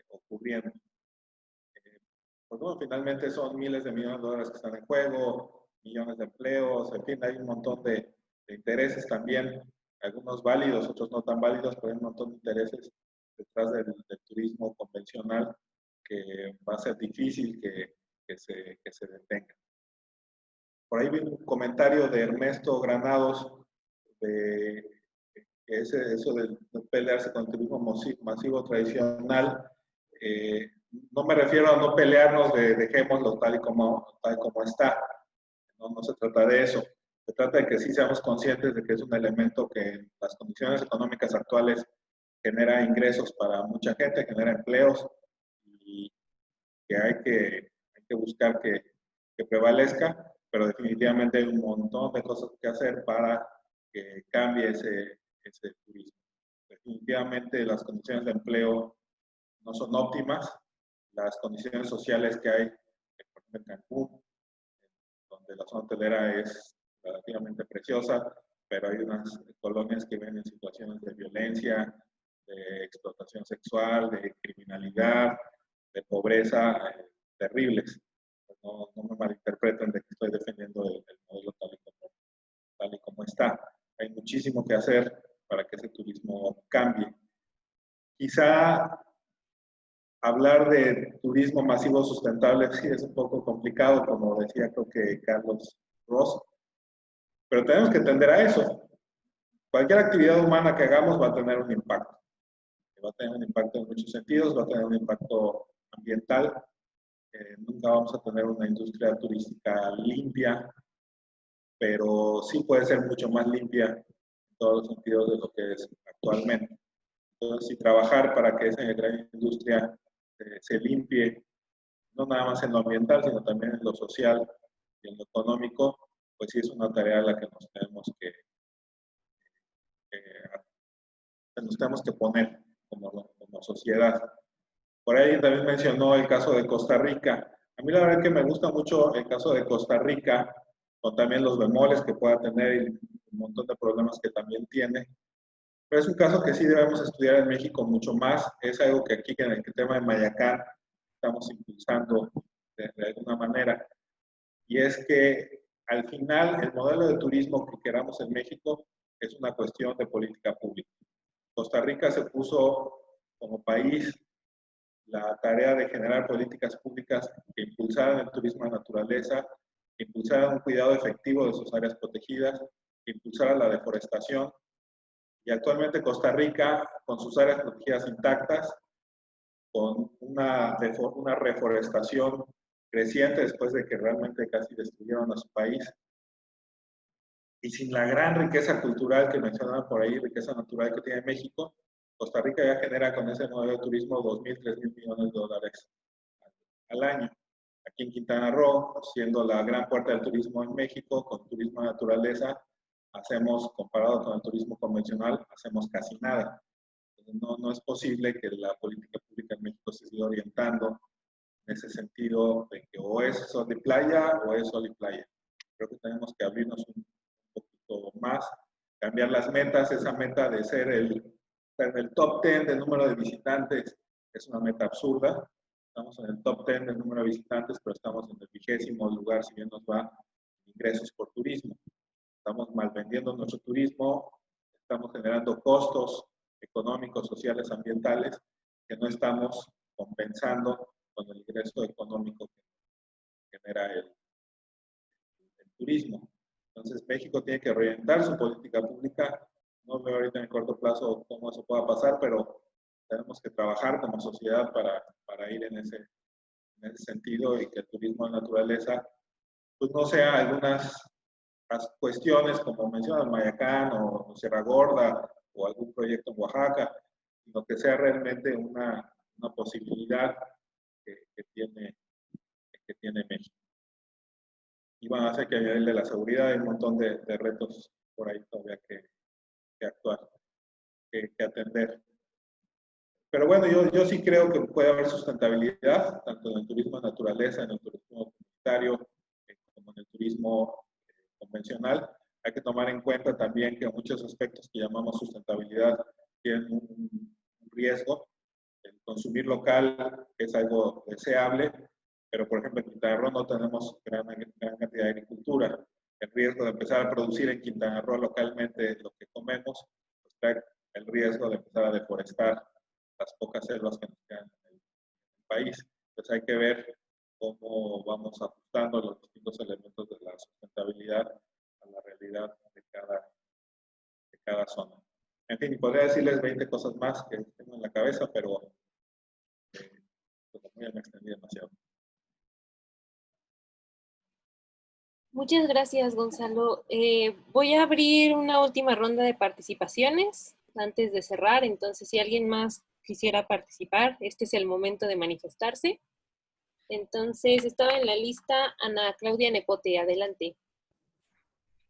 ocurriendo. Pues bueno, finalmente son miles de millones de dólares que están en juego, millones de empleos, en fin, hay un montón de intereses también, algunos válidos, otros no tan válidos, pero hay un montón de intereses detrás del turismo convencional que va a ser difícil que se detenga. Por ahí vi un comentario de Ernesto Granados de que eso de pelearse con el turismo masivo tradicional. No me refiero a no pelearnos dejémoslo tal y como está. No se trata de eso. Se trata de que sí seamos conscientes de que es un elemento que en las condiciones económicas actuales genera ingresos para mucha gente, genera empleos y que hay que buscar que prevalezca, pero definitivamente hay un montón de cosas que hacer para que cambie ese turismo. Definitivamente las condiciones de empleo no son óptimas, las condiciones sociales que hay, por ejemplo en Cancún, donde la zona hotelera es relativamente preciosa, pero hay unas colonias que ven en situaciones de violencia, de explotación sexual, de criminalidad, de pobreza terribles. No me malinterpreten de que estoy defendiendo el modelo tal y como está. Hay muchísimo que hacer para que ese turismo cambie. Quizá hablar de turismo masivo sustentable sí es un poco complicado, como decía creo que Carlos Ross, pero tenemos que tender a eso. Cualquier actividad humana que hagamos va a tener un impacto. Va a tener un impacto en muchos sentidos, va a tener un impacto ambiental. Nunca vamos a tener una industria turística limpia, pero sí puede ser mucho más limpia en todos los sentidos de lo que es actualmente. Entonces, si trabajar para que esa gran industria se limpie, no nada más en lo ambiental, sino también en lo social y en lo económico, pues sí es una tarea a la que nos tenemos que poner como sociedad. Por ahí también mencionó el caso de Costa Rica. A mí la verdad es que me gusta mucho el caso de Costa Rica, con también los bemoles que pueda tener y un montón de problemas que también tiene. Pero es un caso que sí debemos estudiar en México mucho más. Es algo que aquí en el tema de Mayacán estamos impulsando de alguna manera. Y es que al final el modelo de turismo que queramos en México es una cuestión de política pública. Costa Rica se puso como país la tarea de generar políticas públicas que impulsaran el turismo de naturaleza, que impulsaran un cuidado efectivo de sus áreas protegidas, que impulsaran la deforestación. Y actualmente Costa Rica, con sus áreas protegidas intactas, con una reforestación creciente después de que realmente casi destruyeron a su país, y sin la gran riqueza cultural que mencionaban por ahí, riqueza natural que tiene México, Costa Rica ya genera con ese modelo de turismo 2.000, 3.000 millones de dólares al año. Aquí en Quintana Roo, siendo la gran puerta del turismo en México, con turismo de naturaleza, hacemos, comparado con el turismo convencional, hacemos casi nada. No es posible que la política pública en México se siga orientando en ese sentido de que o es sol y playa o es sol y playa. Creo que tenemos que abrirnos un poquito más, cambiar las metas. Esa meta de ser en el top 10 del número de visitantes es una meta absurda. Estamos en el top 10 del número de visitantes, pero estamos en el 20º lugar si bien nos va ingresos por turismo. Estamos mal vendiendo nuestro turismo, estamos generando costos económicos, sociales, ambientales, que no estamos compensando con el ingreso económico que genera el turismo. Entonces, México tiene que reorientar su política pública. No veo ahorita en el corto plazo cómo eso pueda pasar, pero tenemos que trabajar como sociedad para ir en ese sentido y que el turismo de naturaleza pues no sea algunas cuestiones como menciona Mayacán o Sierra Gorda o algún proyecto en Oaxaca, sino que sea realmente una posibilidad que tiene México. y bueno, hace que a nivel de la seguridad hay un montón de retos por ahí todavía que actuar, que atender. Pero bueno, yo sí creo que puede haber sustentabilidad, tanto en el turismo de naturaleza, en el turismo comunitario, como en el turismo convencional. Hay que tomar en cuenta también que muchos aspectos que llamamos sustentabilidad tienen un riesgo. El consumir local es algo deseable, pero por ejemplo en Quintana Roo no tenemos gran cantidad de agricultura. El riesgo de empezar a producir en Quintana Roo localmente lo que comemos, pues trae el riesgo de empezar a deforestar las pocas selvas que nos quedan en el país. Entonces hay que ver cómo vamos ajustando los distintos elementos de la sustentabilidad a la realidad de cada zona. En fin, podría decirles 20 cosas más que tengo en la cabeza, pero pues, me extendí demasiado. Muchas gracias, Gonzalo. Voy a abrir una última ronda de participaciones antes de cerrar, entonces si alguien más quisiera participar, este es el momento de manifestarse. Entonces, estaba en la lista Ana Claudia Nepote, adelante.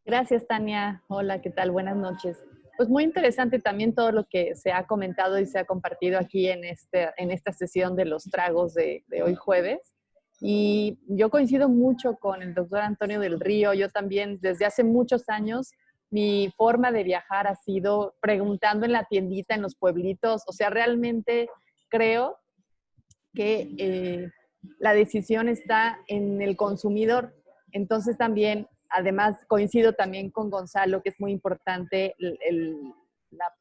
Gracias, Tania. Hola, ¿qué tal? Buenas noches. Pues muy interesante también todo lo que se ha comentado y se ha compartido aquí en esta sesión de los tragos de hoy jueves. Y yo coincido mucho con el doctor Antonio del Río. Yo también, desde hace muchos años, mi forma de viajar ha sido preguntando en la tiendita, en los pueblitos. O sea, realmente creo que la decisión está en el consumidor. Entonces también, además, coincido también con Gonzalo, que es muy importante la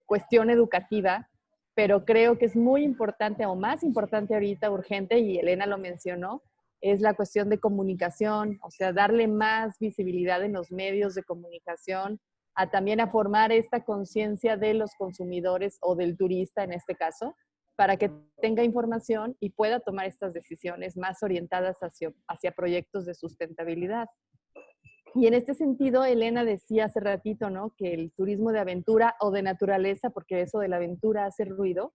cuestión educativa, pero creo que es muy importante, o más importante ahorita, urgente, y Elena lo mencionó, es la cuestión de comunicación, o sea, darle más visibilidad en los medios de comunicación, también a formar esta conciencia de los consumidores o del turista en este caso, para que tenga información y pueda tomar estas decisiones más orientadas hacia proyectos de sustentabilidad. Y en este sentido, Elena decía hace ratito, ¿no?, que el turismo de aventura o de naturaleza, porque eso de la aventura hace ruido.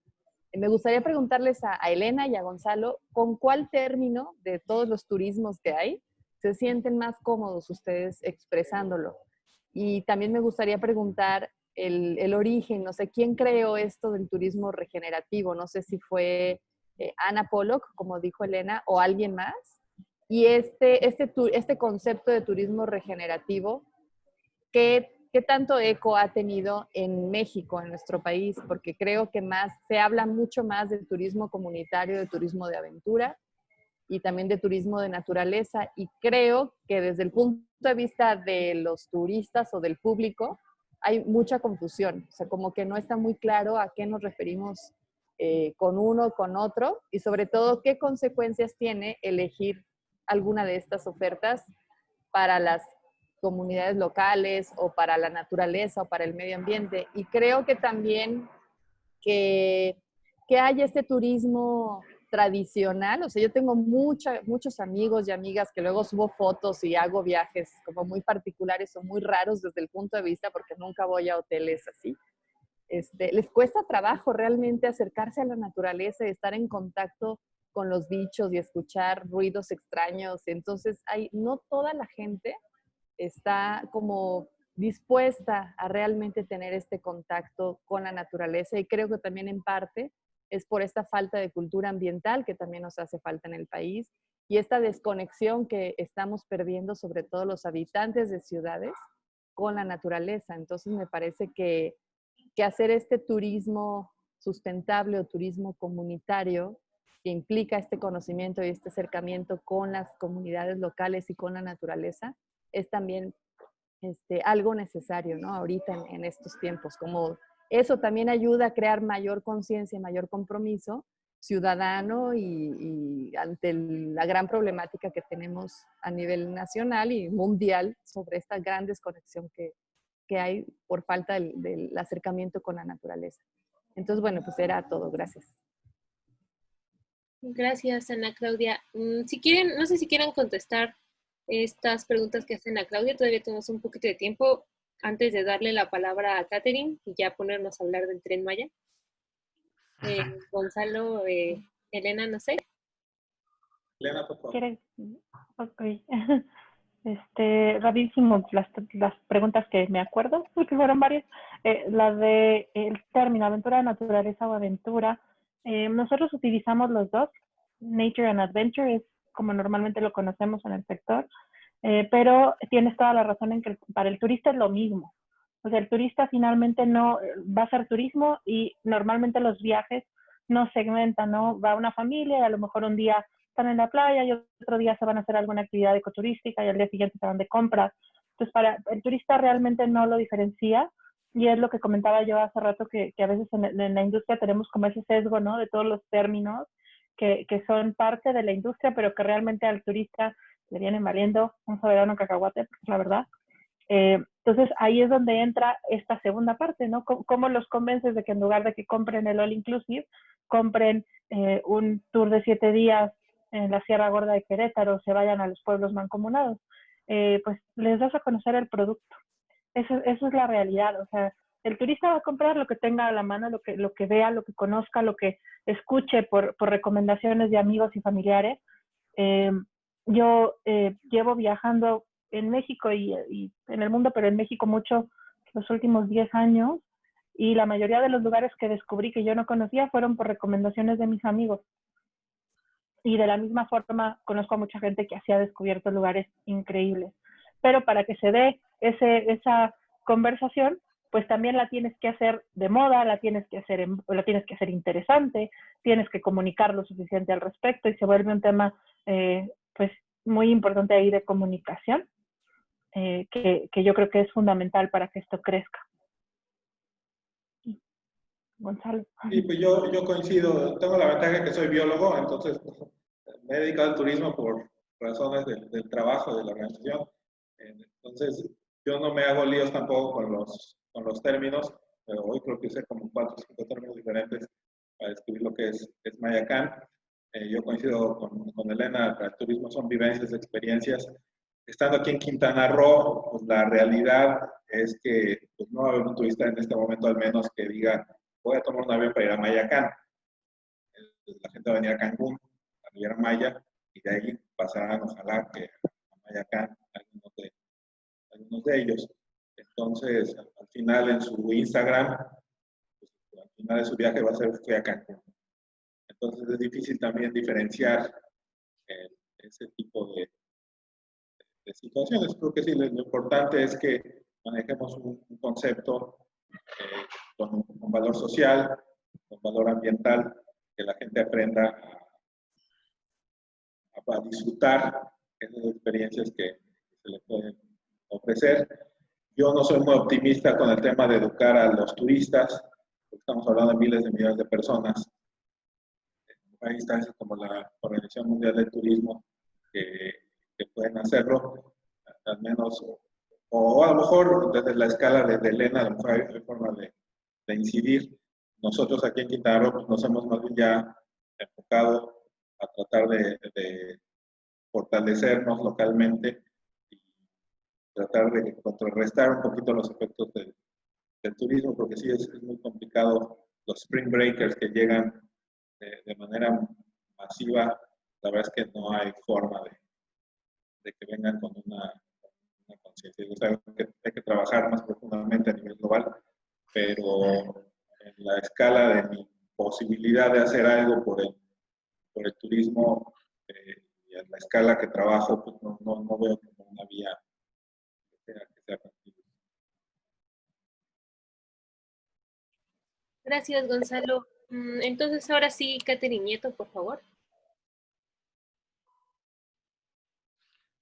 Me gustaría preguntarles a Elena y a Gonzalo, ¿con cuál término de todos los turismos que hay se sienten más cómodos ustedes expresándolo? Y también me gustaría preguntar el origen, no sé, ¿quién creó esto del turismo regenerativo? No sé si fue Anna Pollock, como dijo Elena, o alguien más. Y este concepto de turismo regenerativo, ¿qué tanto eco ha tenido en México, en nuestro país? Porque creo que se habla mucho más del turismo comunitario, de turismo de aventura y también de turismo de naturaleza. Y creo que desde el punto de vista de los turistas o del público, hay mucha confusión. O sea, como que no está muy claro a qué nos referimos con uno, con otro, y sobre todo qué consecuencias tiene elegir alguna de estas ofertas para las comunidades locales o para la naturaleza o para el medio ambiente. Y creo que también que hay este turismo tradicional, o sea, yo tengo muchos amigos y amigas que luego subo fotos y hago viajes como muy particulares o muy raros desde el punto de vista, porque nunca voy a hoteles así. Les cuesta trabajo realmente acercarse a la naturaleza y estar en contacto con los bichos y escuchar ruidos extraños. Entonces, no toda la gente está como dispuesta a realmente tener este contacto con la naturaleza, y creo que también en parte es por esta falta de cultura ambiental que también nos hace falta en el país, y esta desconexión que estamos perdiendo, sobre todo los habitantes de ciudades, con la naturaleza. Entonces me parece que hacer este turismo sustentable o turismo comunitario, que implica este conocimiento y este acercamiento con las comunidades locales y con la naturaleza, es también algo necesario, ¿no?, ahorita en estos tiempos. Como eso también ayuda a crear mayor conciencia, mayor compromiso ciudadano y ante la gran problemática que tenemos a nivel nacional y mundial sobre esta gran desconexión que hay por falta del acercamiento con la naturaleza. Entonces, bueno, pues era todo. Gracias. Gracias, Ana Claudia. Si quieren, no sé si quieran contestar estas preguntas que hacen a Claudia, todavía tenemos un poquito de tiempo antes de darle la palabra a Catherine y ya ponernos a hablar del Tren Maya. Gonzalo, Elena, no sé. Elena, por favor. ¿Quieres? Ok. Rapidísimo, las preguntas que me acuerdo, porque fueron varias. La de el término aventura de naturaleza o aventura. Nosotros utilizamos los dos. Nature and adventure es como normalmente lo conocemos en el sector, pero tienes toda la razón en que para el turista es lo mismo. O sea, el turista finalmente no va a hacer turismo y normalmente los viajes no segmentan, ¿no? Va una familia y a lo mejor un día están en la playa y otro día se van a hacer alguna actividad ecoturística y al día siguiente se van de compras. Entonces, para el turista realmente no lo diferencia y es lo que comentaba yo hace rato que a veces en la industria tenemos como ese sesgo, ¿no? De todos los términos que son parte de la industria, pero que realmente al turista le vienen valiendo un soberano cacahuate, porque es la verdad. Entonces ahí es donde entra esta segunda parte, ¿no? ¿Cómo los convences de que en lugar de que compren el all inclusive, compren un tour de 7 días en la Sierra Gorda de Querétaro, se vayan a los pueblos mancomunados? Pues les das a conocer el producto. Eso es la realidad. O sea, el turista va a comprar lo que tenga a la mano, lo que vea, lo que conozca, lo que escuche por recomendaciones de amigos y familiares. Yo llevo viajando en México y en el mundo, pero en México mucho los últimos 10 años, y la mayoría de los lugares que descubrí que yo no conocía fueron por recomendaciones de mis amigos. Y de la misma forma conozco a mucha gente que así ha descubierto lugares increíbles. Pero para que se dé esa conversación, pues también la tienes que hacer de moda, la tienes que hacer interesante, tienes que comunicar lo suficiente al respecto y se vuelve un tema pues muy importante ahí de comunicación, que yo creo que es fundamental para que esto crezca. Gonzalo. Sí, pues yo coincido, tengo la ventaja de que soy biólogo, entonces me he dedicado al turismo por razones del trabajo, de la organización. Entonces, yo no me hago líos tampoco con los términos, pero hoy creo que usé como 4 o 5 términos diferentes para describir lo que es Mayacán. Yo coincido con Elena, el turismo son vivencias, experiencias. Estando aquí en Quintana Roo, pues la realidad es que pues, no va a haber un turista en este momento al menos que diga voy a tomar un avión para ir a Mayacán. La gente va a venir a Cancún, a Riviera Maya, y de ahí pasarán, ojalá, que a Mayacán, algunos de ellos. Entonces, al final en su Instagram, pues, al final de su viaje va a ser fui a Cancún. Entonces es difícil también diferenciar ese tipo de situaciones. Creo que sí, lo importante es que manejemos un concepto con valor social, con valor ambiental, que la gente aprenda a disfrutar esas experiencias que se le pueden ofrecer. Yo no soy muy optimista con el tema de educar a los turistas, porque estamos hablando de miles de millones de personas. Hay instancias como la Organización Mundial del Turismo que pueden hacerlo, al menos, o a lo mejor desde la escala de Elena, a lo mejor hay forma de incidir. Nosotros aquí en Quintana Roo pues, nos hemos más bien ya enfocado a tratar de fortalecernos localmente y tratar de contrarrestar un poquito los efectos del turismo, porque sí es muy complicado los spring breakers que llegan de manera masiva. La verdad es que no hay forma de que vengan con una conciencia. O sea, hay que trabajar más profundamente a nivel global, pero en la escala de mi posibilidad de hacer algo por el turismo y en la escala que trabajo, pues no veo como una vía que sea factible. Gracias, Gonzalo. Entonces, ahora sí, Catherine Nieto, por favor.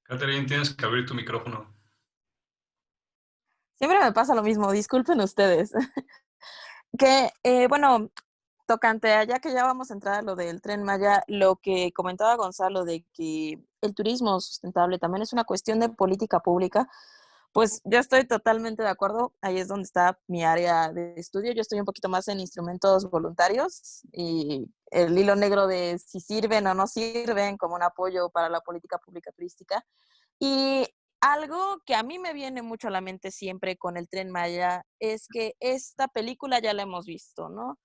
Catherine, tienes que abrir tu micrófono. Siempre me pasa lo mismo, disculpen ustedes. Bueno, tocante allá que ya vamos a entrar a lo del Tren Maya, lo que comentaba Gonzalo de que el turismo sustentable también es una cuestión de política pública, pues yo estoy totalmente de acuerdo. Ahí es donde está mi área de estudio. Yo estoy un poquito más en instrumentos voluntarios y el hilo negro de si sirven o no sirven como un apoyo para la política pública turística. Y algo que a mí me viene mucho a la mente siempre con el Tren Maya es que esta película ya la hemos visto, ¿no?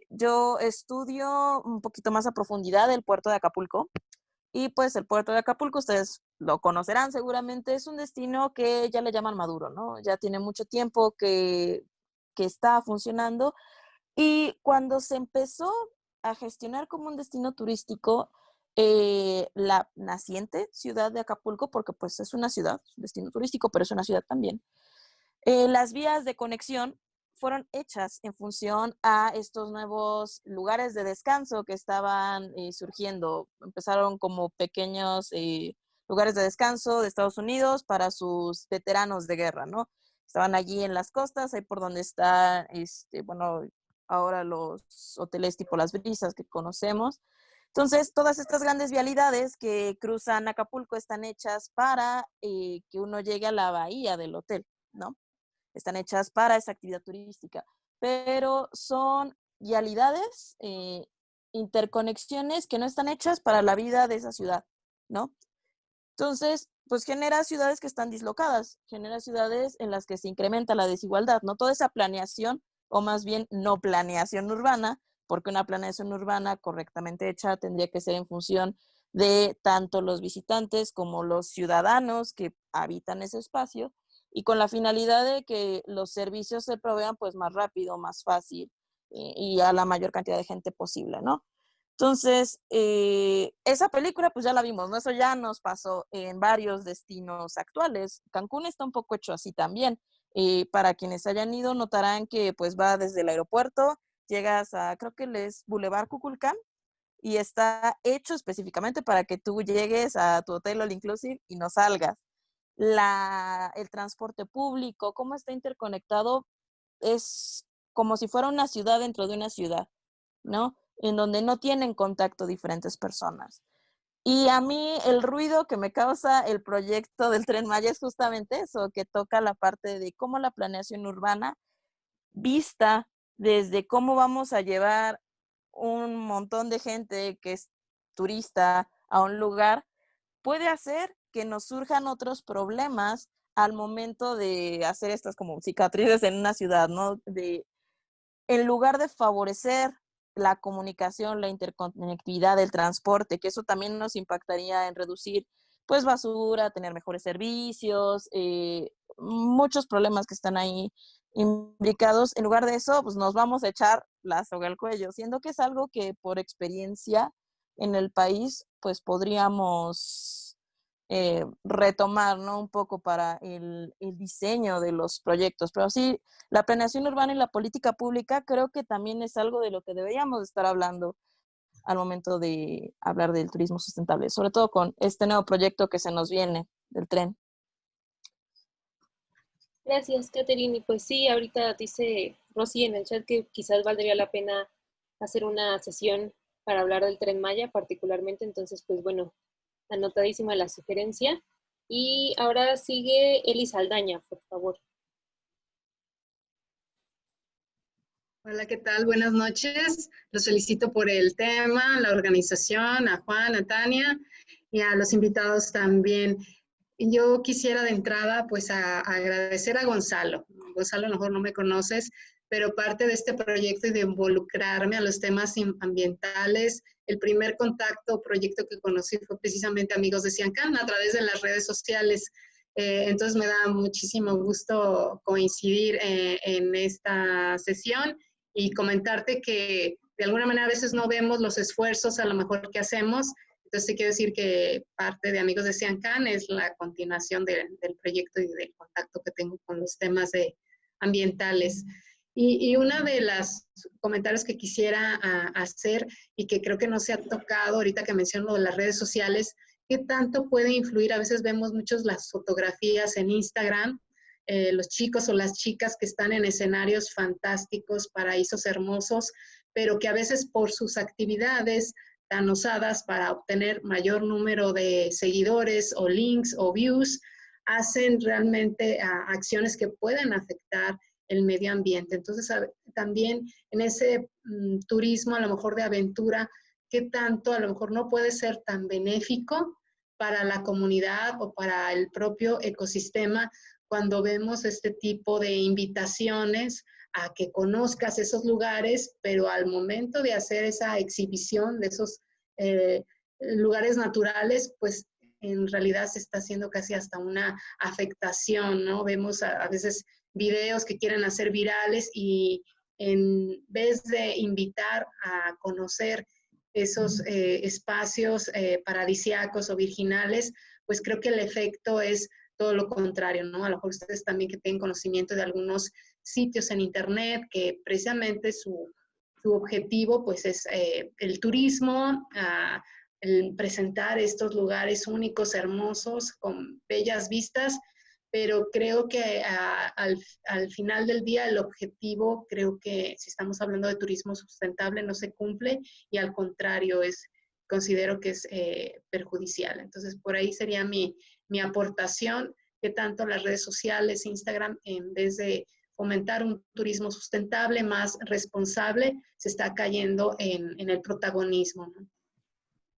Yo estudio un poquito más a profundidad el puerto de Acapulco y pues el puerto de Acapulco, ustedes lo conocerán seguramente, es un destino que ya le llaman maduro, ¿no? Ya tiene mucho tiempo que está funcionando. Y cuando se empezó a gestionar como un destino turístico, la naciente ciudad de Acapulco, porque pues es una ciudad, es un destino turístico, pero es una ciudad también, las vías de conexión fueron hechas en función a estos nuevos lugares de descanso que estaban surgiendo. Empezaron como pequeños lugares de descanso de Estados Unidos para sus veteranos de guerra, ¿no? Estaban allí en las costas, ahí por donde está, bueno, ahora los hoteles tipo Las Brisas que conocemos. Entonces, todas estas grandes vialidades que cruzan Acapulco están hechas para que uno llegue a la bahía del hotel, ¿no? Están hechas para esa actividad turística, pero son vialidades, interconexiones que no están hechas para la vida de esa ciudad, ¿no? Entonces, pues genera ciudades que están dislocadas, genera ciudades en las que se incrementa la desigualdad, ¿no? Toda esa planeación, o más bien no planeación urbana, porque una planeación urbana correctamente hecha tendría que ser en función de tanto los visitantes como los ciudadanos que habitan ese espacio, y con la finalidad de que los servicios se provean pues más rápido, más fácil y a la mayor cantidad de gente posible, ¿no? Entonces, esa película pues ya la vimos, ¿no? Eso ya nos pasó en varios destinos actuales. Cancún está un poco hecho así también. Para quienes hayan ido notarán que pues va desde el aeropuerto, llegas a, creo que es Boulevard Cuculcán, y está hecho específicamente para que tú llegues a tu hotel all inclusive y no salgas. El transporte público, cómo está interconectado, es como si fuera una ciudad dentro de una ciudad, ¿no? En donde no tienen contacto diferentes personas. Y a mí el ruido que me causa el proyecto del Tren Maya es justamente eso, que toca la parte de cómo la planeación urbana, vista desde cómo vamos a llevar un montón de gente que es turista a un lugar, puede hacer que nos surjan otros problemas al momento de hacer estas como cicatrices en una ciudad, ¿no? En lugar de favorecer la comunicación, la interconectividad, el transporte, que eso también nos impactaría en reducir pues basura, tener mejores servicios, muchos problemas que están ahí implicados. En lugar de eso, pues nos vamos a echar la soga al cuello, siendo que es algo que por experiencia en el país pues podríamos retomar, ¿no? Un poco para el diseño de los proyectos. Pero sí, la planeación urbana y la política pública creo que también es algo de lo que deberíamos estar hablando al momento de hablar del turismo sustentable, sobre todo con este nuevo proyecto que se nos viene del tren. Gracias, Catherine. Y pues sí, ahorita dice Rosy en el chat que quizás valdría la pena hacer una sesión para hablar del Tren Maya particularmente. Entonces, pues bueno, anotadísima la sugerencia. Y ahora sigue Eli Saldaña, por favor. Hola, ¿qué tal? Buenas noches. Los felicito por el tema, la organización, a Juan, a Tania y a los invitados también. Yo quisiera de entrada pues a agradecer a Gonzalo. Gonzalo, a lo mejor no me conoces, pero parte de este proyecto y de involucrarme a los temas ambientales, el primer contacto o proyecto que conocí fue precisamente Amigos de Ciancán a través de las redes sociales. Entonces me da muchísimo gusto coincidir en esta sesión y comentarte que de alguna manera a veces no vemos los esfuerzos a lo mejor que hacemos. Entonces te quiero decir que parte de Amigos de Ciancán es la continuación del proyecto y del contacto que tengo con los temas ambientales. Y una de las comentarios que quisiera hacer y que creo que no se ha tocado ahorita que menciono de las redes sociales, ¿qué tanto puede influir? A veces vemos muchos las fotografías en Instagram, los chicos o las chicas que están en escenarios fantásticos, paraísos hermosos, pero que a veces por sus actividades tan osadas para obtener mayor número de seguidores o links o views, hacen realmente acciones que pueden afectar el medio ambiente. Entonces, también en ese turismo a lo mejor de aventura, ¿qué tanto a lo mejor no puede ser tan benéfico para la comunidad o para el propio ecosistema cuando vemos este tipo de invitaciones a que conozcas esos lugares, pero al momento de hacer esa exhibición de esos lugares naturales, pues en realidad se está haciendo casi hasta una afectación, ¿no? Vemos a veces videos que quieren hacer virales y en vez de invitar a conocer esos espacios paradisíacos o virginales, pues creo que el efecto es todo lo contrario, ¿no? A lo mejor ustedes también que tienen conocimiento de algunos sitios en internet que precisamente su objetivo pues es el turismo, el presentar estos lugares únicos, hermosos, con bellas vistas, pero creo que al final del día el objetivo, creo que si estamos hablando de turismo sustentable, no se cumple y al contrario, considero que es perjudicial. Entonces, por ahí sería mi aportación, que tanto las redes sociales, Instagram, en vez de fomentar un turismo sustentable, más responsable, se está cayendo en el protagonismo, ¿no?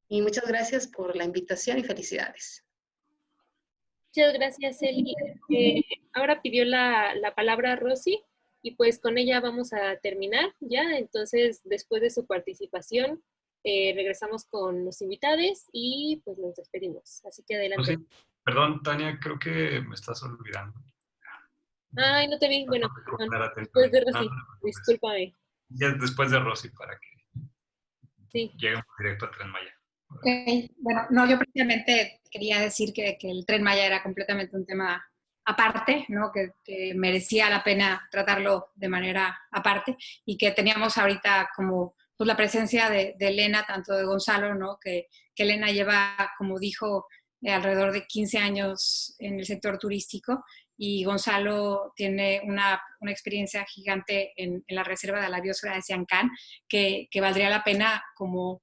Y muchas gracias por la invitación y felicidades. Muchas gracias, Eli. Ahora pidió la palabra Rosy y pues con ella vamos a terminar ya. Entonces, después de su participación, regresamos con los invitados y pues nos despedimos. Así que adelante. Rosy, perdón, Tania, creo que me estás olvidando. Ay, no te vi. Bueno, perdón. después de Rosy. Discúlpame. Ya después de Rosy para que sí. lleguemos directo al Tren Maya. Okay. Bueno, no, yo precisamente quería decir que el Tren Maya era completamente un tema aparte, ¿no? Que merecía la pena tratarlo de manera aparte y que teníamos ahorita como pues, la presencia de Elena, tanto de Gonzalo, ¿no? Que Elena lleva, como dijo, alrededor de 15 años en el sector turístico y Gonzalo tiene una experiencia gigante en la reserva de la biosfera de Siancán que valdría la pena como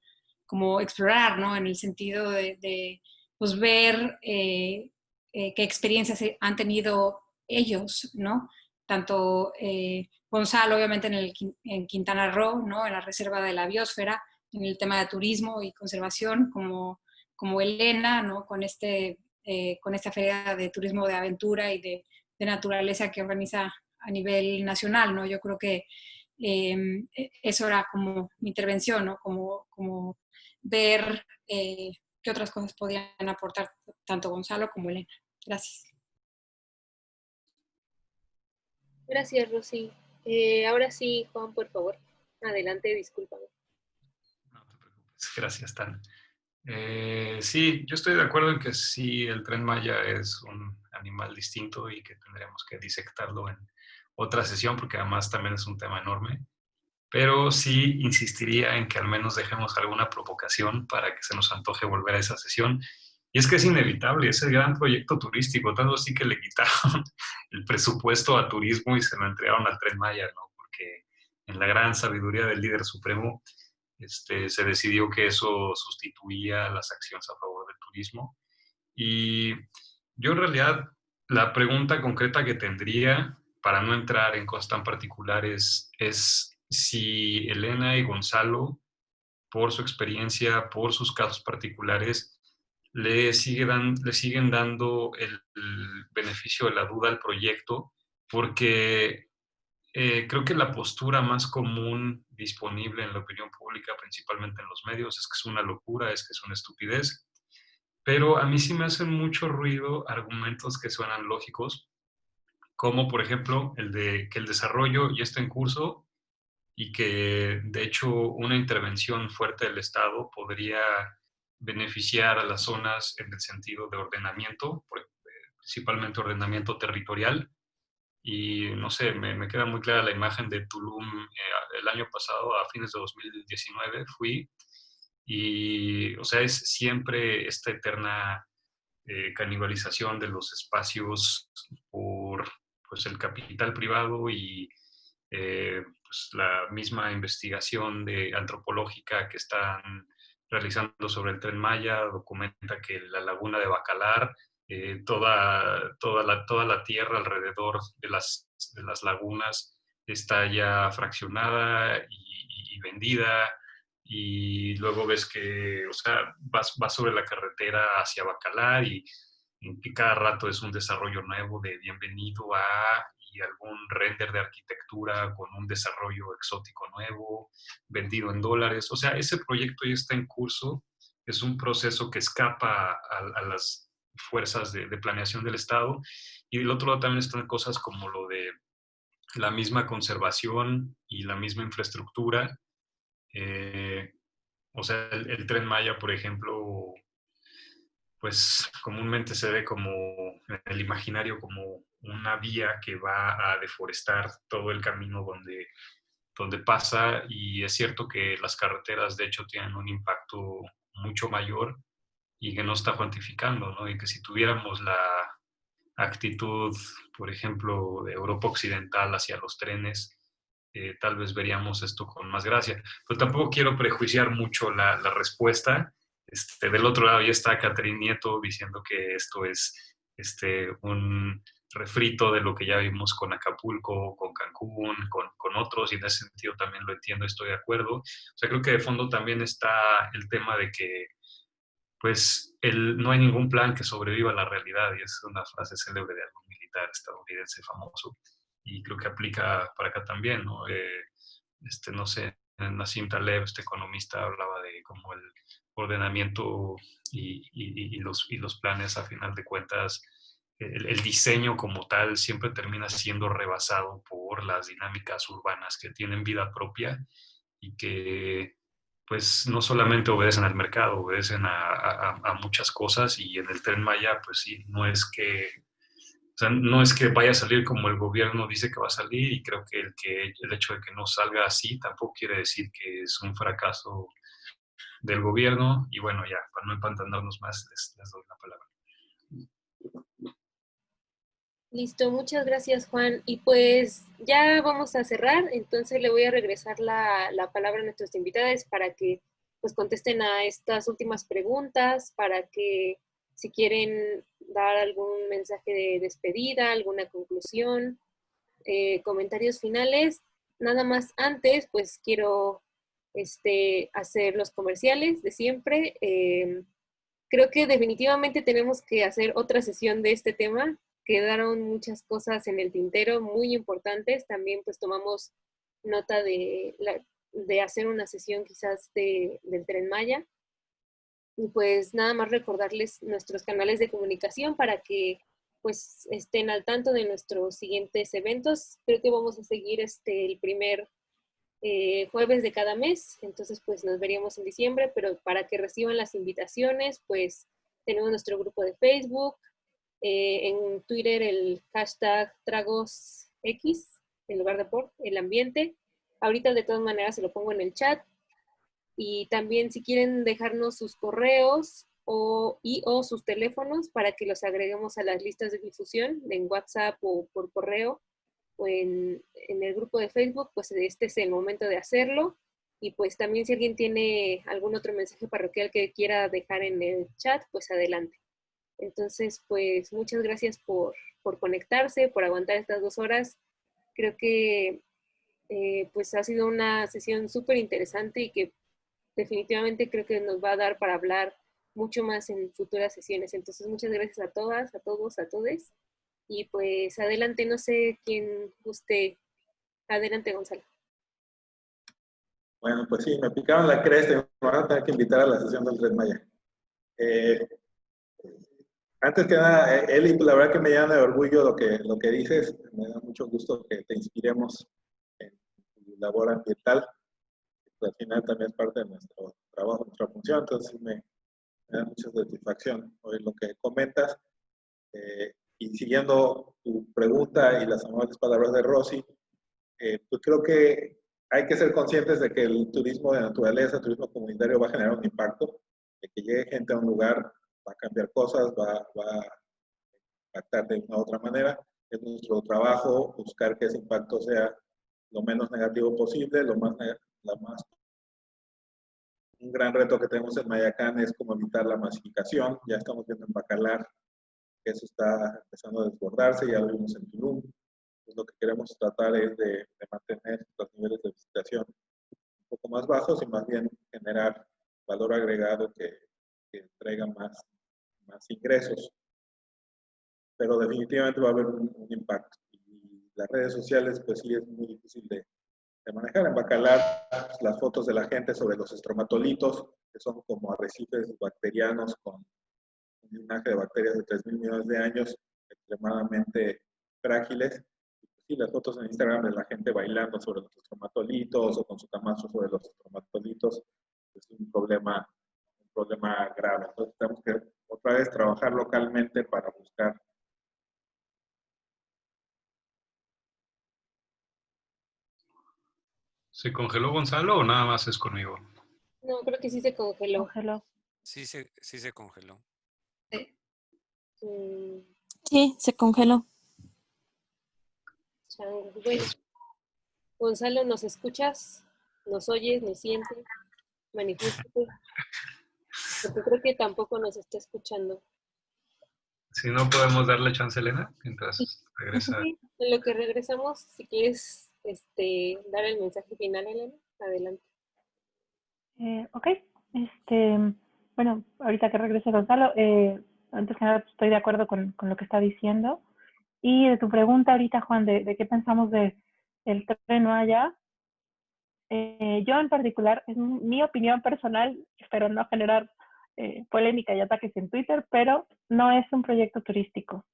explorar, ¿no? En el sentido de pues, ver qué experiencias han tenido ellos, ¿no? Tanto Gonzalo, obviamente, en Quintana Roo, ¿no? En la reserva de la biosfera, en el tema de turismo y conservación, como Elena, ¿no? Con esta feria de turismo de aventura y de naturaleza que organiza a nivel nacional, ¿no? Yo creo que eso era como mi intervención, ¿no? Como ver qué otras cosas podían aportar tanto Gonzalo como Elena. Gracias. Gracias, Rosy. Ahora sí, Juan, por favor. Adelante, discúlpame. No te preocupes. Gracias, Tan. Sí, yo estoy de acuerdo en que sí, el Tren Maya es un animal distinto y que tendríamos que disectarlo en otra sesión porque además también es un tema enorme. Pero sí insistiría en que al menos dejemos alguna provocación para que se nos antoje volver a esa sesión. Y es que es inevitable, es el gran proyecto turístico, tanto así que le quitaron el presupuesto a turismo y se lo entregaron al Tren Maya, ¿no? Porque en la gran sabiduría del líder supremo se decidió que eso sustituía las acciones a favor del turismo. Y yo en realidad la pregunta concreta que tendría, para no entrar en cosas tan particulares, es si Elena y Gonzalo, por su experiencia, por sus casos particulares, le siguen dando el beneficio de la duda al proyecto, porque creo que la postura más común disponible en la opinión pública, principalmente en los medios, es que es una locura, es que es una estupidez, pero a mí sí me hacen mucho ruido argumentos que suenan lógicos, como por ejemplo el de que el desarrollo ya está en curso y que de hecho una intervención fuerte del Estado podría beneficiar a las zonas en el sentido de ordenamiento, principalmente ordenamiento territorial. Y no sé, me queda muy clara la imagen de Tulum el año pasado, a fines de 2019 fui, y o sea, es siempre esta eterna canibalización de los espacios por pues, el capital privado y pues, la misma investigación antropológica que están realizando sobre el Tren Maya documenta que la laguna de Bacalar, toda la tierra alrededor de las lagunas está ya fraccionada y vendida, y luego ves que, o sea, vas sobre la carretera hacia Bacalar y en que cada rato es un desarrollo nuevo de bienvenido a y algún render de arquitectura con un desarrollo exótico nuevo, vendido en dólares. O sea, ese proyecto ya está en curso, es un proceso que escapa a las fuerzas de planeación del Estado. Y del otro lado también están cosas como lo de la misma conservación y la misma infraestructura. O sea, el Tren Maya, por ejemplo, pues comúnmente se ve como en el imaginario como una vía que va a deforestar todo el camino donde pasa, y es cierto que las carreteras de hecho tienen un impacto mucho mayor y que no está cuantificando, ¿no? Y que si tuviéramos la actitud, por ejemplo, de Europa Occidental hacia los trenes, tal vez veríamos esto con más gracia. Pero tampoco quiero prejuiciar mucho la respuesta. Del otro lado ya está Catherine Nieto diciendo que esto es un refrito de lo que ya vimos con Acapulco, con Cancún, con otros, y en ese sentido también lo entiendo, estoy de acuerdo. O sea, creo que de fondo también está el tema de que pues no hay ningún plan que sobreviva a la realidad, y es una frase célebre de algún militar estadounidense famoso, y creo que aplica para acá también, ¿no? No sé, Nassim Taleb, este economista, hablaba de como el ordenamiento y los planes, a final de cuentas, el diseño como tal siempre termina siendo rebasado por las dinámicas urbanas que tienen vida propia y que pues no solamente obedecen al mercado, obedecen a muchas cosas, y en el Tren Maya, pues sí, o sea, no es que vaya a salir como el gobierno dice que va a salir, y creo que el hecho de que no salga así tampoco quiere decir que es un fracaso del gobierno. Y bueno, ya, para no empantanarnos más, les doy la palabra. Listo, muchas gracias, Juan. Y pues ya vamos a cerrar, entonces le voy a regresar la palabra a nuestros invitados para que pues contesten a estas últimas preguntas, para que si quieren dar algún mensaje de despedida, alguna conclusión, comentarios finales. Nada más antes, pues quiero hacer los comerciales de siempre. Creo que definitivamente tenemos que hacer otra sesión de este tema. Quedaron muchas cosas en el tintero muy importantes. También pues tomamos nota de hacer una sesión quizás del Tren Maya. Y pues nada más recordarles nuestros canales de comunicación para que pues estén al tanto de nuestros siguientes eventos. Creo que vamos a seguir el primer jueves de cada mes, entonces pues nos veríamos en diciembre, pero para que reciban las invitaciones, pues tenemos nuestro grupo de Facebook, en Twitter el hashtag TragosX, en lugar de por el ambiente. Ahorita de todas maneras se lo pongo en el chat, y también si quieren dejarnos sus correos o sus teléfonos para que los agreguemos a las listas de difusión en WhatsApp o por correo, o en el grupo de Facebook, pues este es el momento de hacerlo. Y pues también si alguien tiene algún otro mensaje parroquial que quiera dejar en el chat, pues adelante. Entonces, pues muchas gracias por conectarse, por aguantar estas 2 horas. Creo que pues ha sido una sesión súper interesante y que definitivamente creo que nos va a dar para hablar mucho más en futuras sesiones. Entonces, muchas gracias a todas, a todos, a todes. Y pues adelante, no sé quién guste. Adelante, Gonzalo. Bueno, pues sí, me picaron la cresta y me van a tener que invitar a la sesión del Tren Maya. Antes que nada, Eli, la verdad que me llena de orgullo lo que dices. Me da mucho gusto que te inspiremos en tu labor ambiental. Al final también es parte de nuestro trabajo, nuestra función, entonces me da mucha satisfacción oír lo que comentas. Y siguiendo tu pregunta y las amables palabras de Rosy, pues creo que hay que ser conscientes de que el turismo de naturaleza, el turismo comunitario va a generar un impacto, de que llegue gente a un lugar, va a cambiar cosas, va a impactar de una u otra manera. Es nuestro trabajo buscar que ese impacto sea lo menos negativo posible, un gran reto que tenemos en Mayacán es cómo evitar la masificación. Ya estamos viendo en Bacalar que eso está empezando a desbordarse, ya lo vimos en Tulum. Pues lo que queremos tratar es de mantener los niveles de visitación un poco más bajos y más bien generar valor agregado que traiga más ingresos. Pero definitivamente va a haber un impacto. Y las redes sociales, pues sí, es muy difícil de manejar. En Bacalar, las fotos de la gente sobre los estromatolitos, que son como arrecifes bacterianos con un linaje de bacterias de 3.000 millones de años, extremadamente frágiles. Y las fotos en Instagram de la gente bailando sobre los estromatolitos o con su tamaño sobre los estromatolitos es un problema grave. Entonces tenemos que otra vez trabajar localmente para buscar. ¿Se congeló Gonzalo o nada más es conmigo? No, creo que sí se congeló. Sí se congeló. Sí, se congeló. Chango. Bueno, Gonzalo, ¿nos escuchas? ¿Nos oyes? ¿Nos sientes? Manifiéstate. Porque creo que tampoco nos está escuchando. Si no podemos darle chance a Elena mientras regresa. Sí, en lo que regresamos, si quieres dar el mensaje final, Elena, adelante. Ok, bueno, ahorita que regrese Gonzalo, antes que nada estoy de acuerdo con lo que está diciendo. Y de tu pregunta ahorita, Juan, de qué pensamos del Tren Maya, yo en particular, es mi opinión personal, espero no generar polémica y ataques en Twitter, pero no es un proyecto turístico.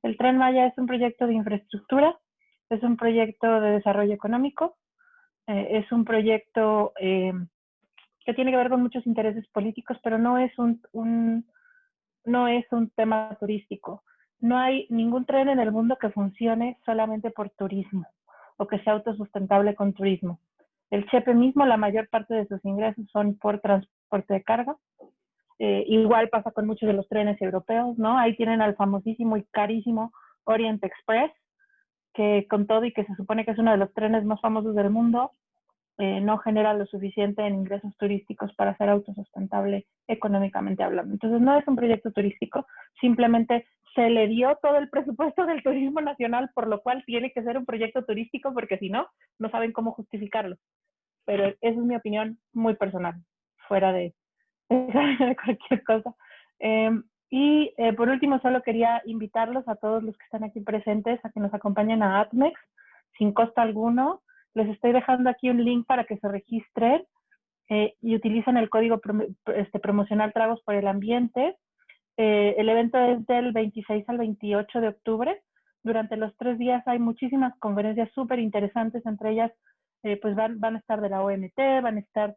El Tren Maya es un proyecto de infraestructura, es un proyecto de desarrollo económico, es un proyecto que tiene que ver con muchos intereses políticos, pero no es no es un tema turístico. No hay ningún tren en el mundo que funcione solamente por turismo o que sea autosustentable con turismo. El Chepe mismo, la mayor parte de sus ingresos son por transporte de carga. Igual pasa con muchos de los trenes europeos, ¿no? Ahí tienen al famosísimo y carísimo Orient Express, que con todo y que se supone que es uno de los trenes más famosos del mundo, no genera lo suficiente en ingresos turísticos para ser autosustentable económicamente hablando. Entonces no es un proyecto turístico, simplemente se le dio todo el presupuesto del turismo nacional, por lo cual tiene que ser un proyecto turístico, porque si no, no saben cómo justificarlo. Pero esa es mi opinión muy personal, fuera de cualquier cosa. Por último, solo quería invitarlos a todos los que están aquí presentes a que nos acompañen a ATMEX sin costo alguno. Les estoy dejando aquí un link para que se registren y utilicen el código promocional Tragos por el Ambiente. El evento es del 26 al 28 de octubre. Durante los 3 días hay muchísimas conferencias súper interesantes, entre ellas pues van a estar de la OMT, van a estar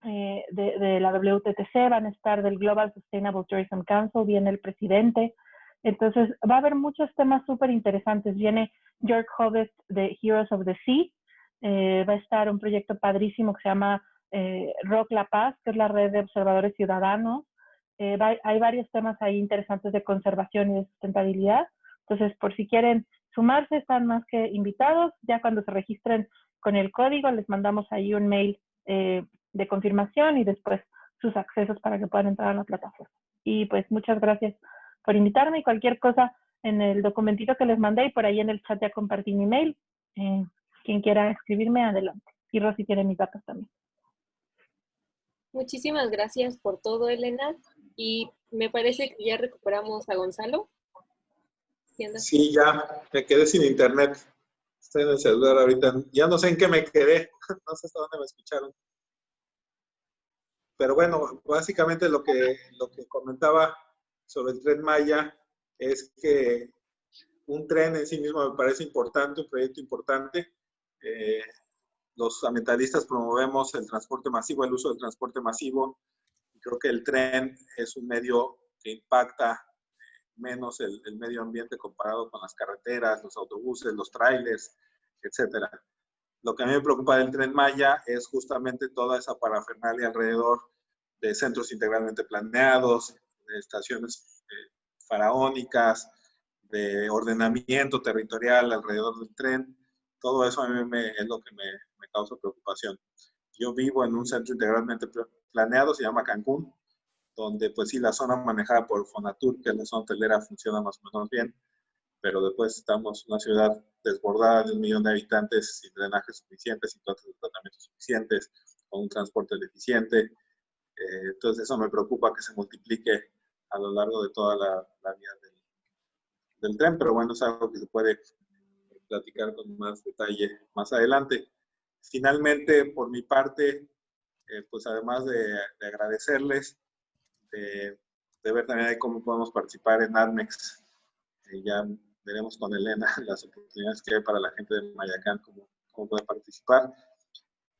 de la WTTC, van a estar del Global Sustainable Tourism Council, viene el presidente. Entonces va a haber muchos temas súper interesantes. Viene Jörg Hobbes de Heroes of the Sea, va a estar un proyecto padrísimo que se llama Rock La Paz, que es la red de observadores ciudadanos. Hay varios temas ahí interesantes de conservación y de sustentabilidad. Entonces, por si quieren sumarse, están más que invitados. Ya cuando se registren con el código, les mandamos ahí un mail de confirmación y después sus accesos para que puedan entrar a la plataforma. Y pues muchas gracias por invitarme, y cualquier cosa en el documentito que les mandé y por ahí en el chat ya compartí mi mail. Quien quiera escribirme, adelante. Y Rosy tiene mis datos también. Muchísimas gracias por todo, Elena. Y me parece que ya recuperamos a Gonzalo. Sí, ya me quedé sin internet. Estoy en el celular ahorita. Ya no sé en qué me quedé. No sé hasta dónde me escucharon. Pero bueno, básicamente lo que comentaba sobre el Tren Maya es que un tren en sí mismo me parece importante, un proyecto importante. Los ambientalistas promovemos el transporte masivo, el uso del transporte masivo. Creo que el tren es un medio que impacta menos el medio ambiente comparado con las carreteras, los autobuses, los trailers, etcétera. Lo que a mí me preocupa del Tren Maya es justamente toda esa parafernalia alrededor de centros integralmente planeados, de estaciones faraónicas, de ordenamiento territorial alrededor del tren. Todo eso a mí es lo que me causa preocupación. Yo vivo en un centro integralmente planeado, se llama Cancún, donde pues sí, la zona manejada por Fonatur, que es la zona hotelera, funciona más o menos bien, pero después estamos en una ciudad desbordada de 1 millón de habitantes, sin drenajes suficientes, sin tratamientos suficientes, con un transporte deficiente. Entonces eso me preocupa que se multiplique a lo largo de toda la vía del tren, pero bueno, es algo que se puede platicar con más detalle más adelante. Finalmente, por mi parte, pues además de agradecerles, de ver también ahí cómo podemos participar en ADMEX. Ya veremos con Elena las oportunidades que hay para la gente de Mayacán, cómo puede participar.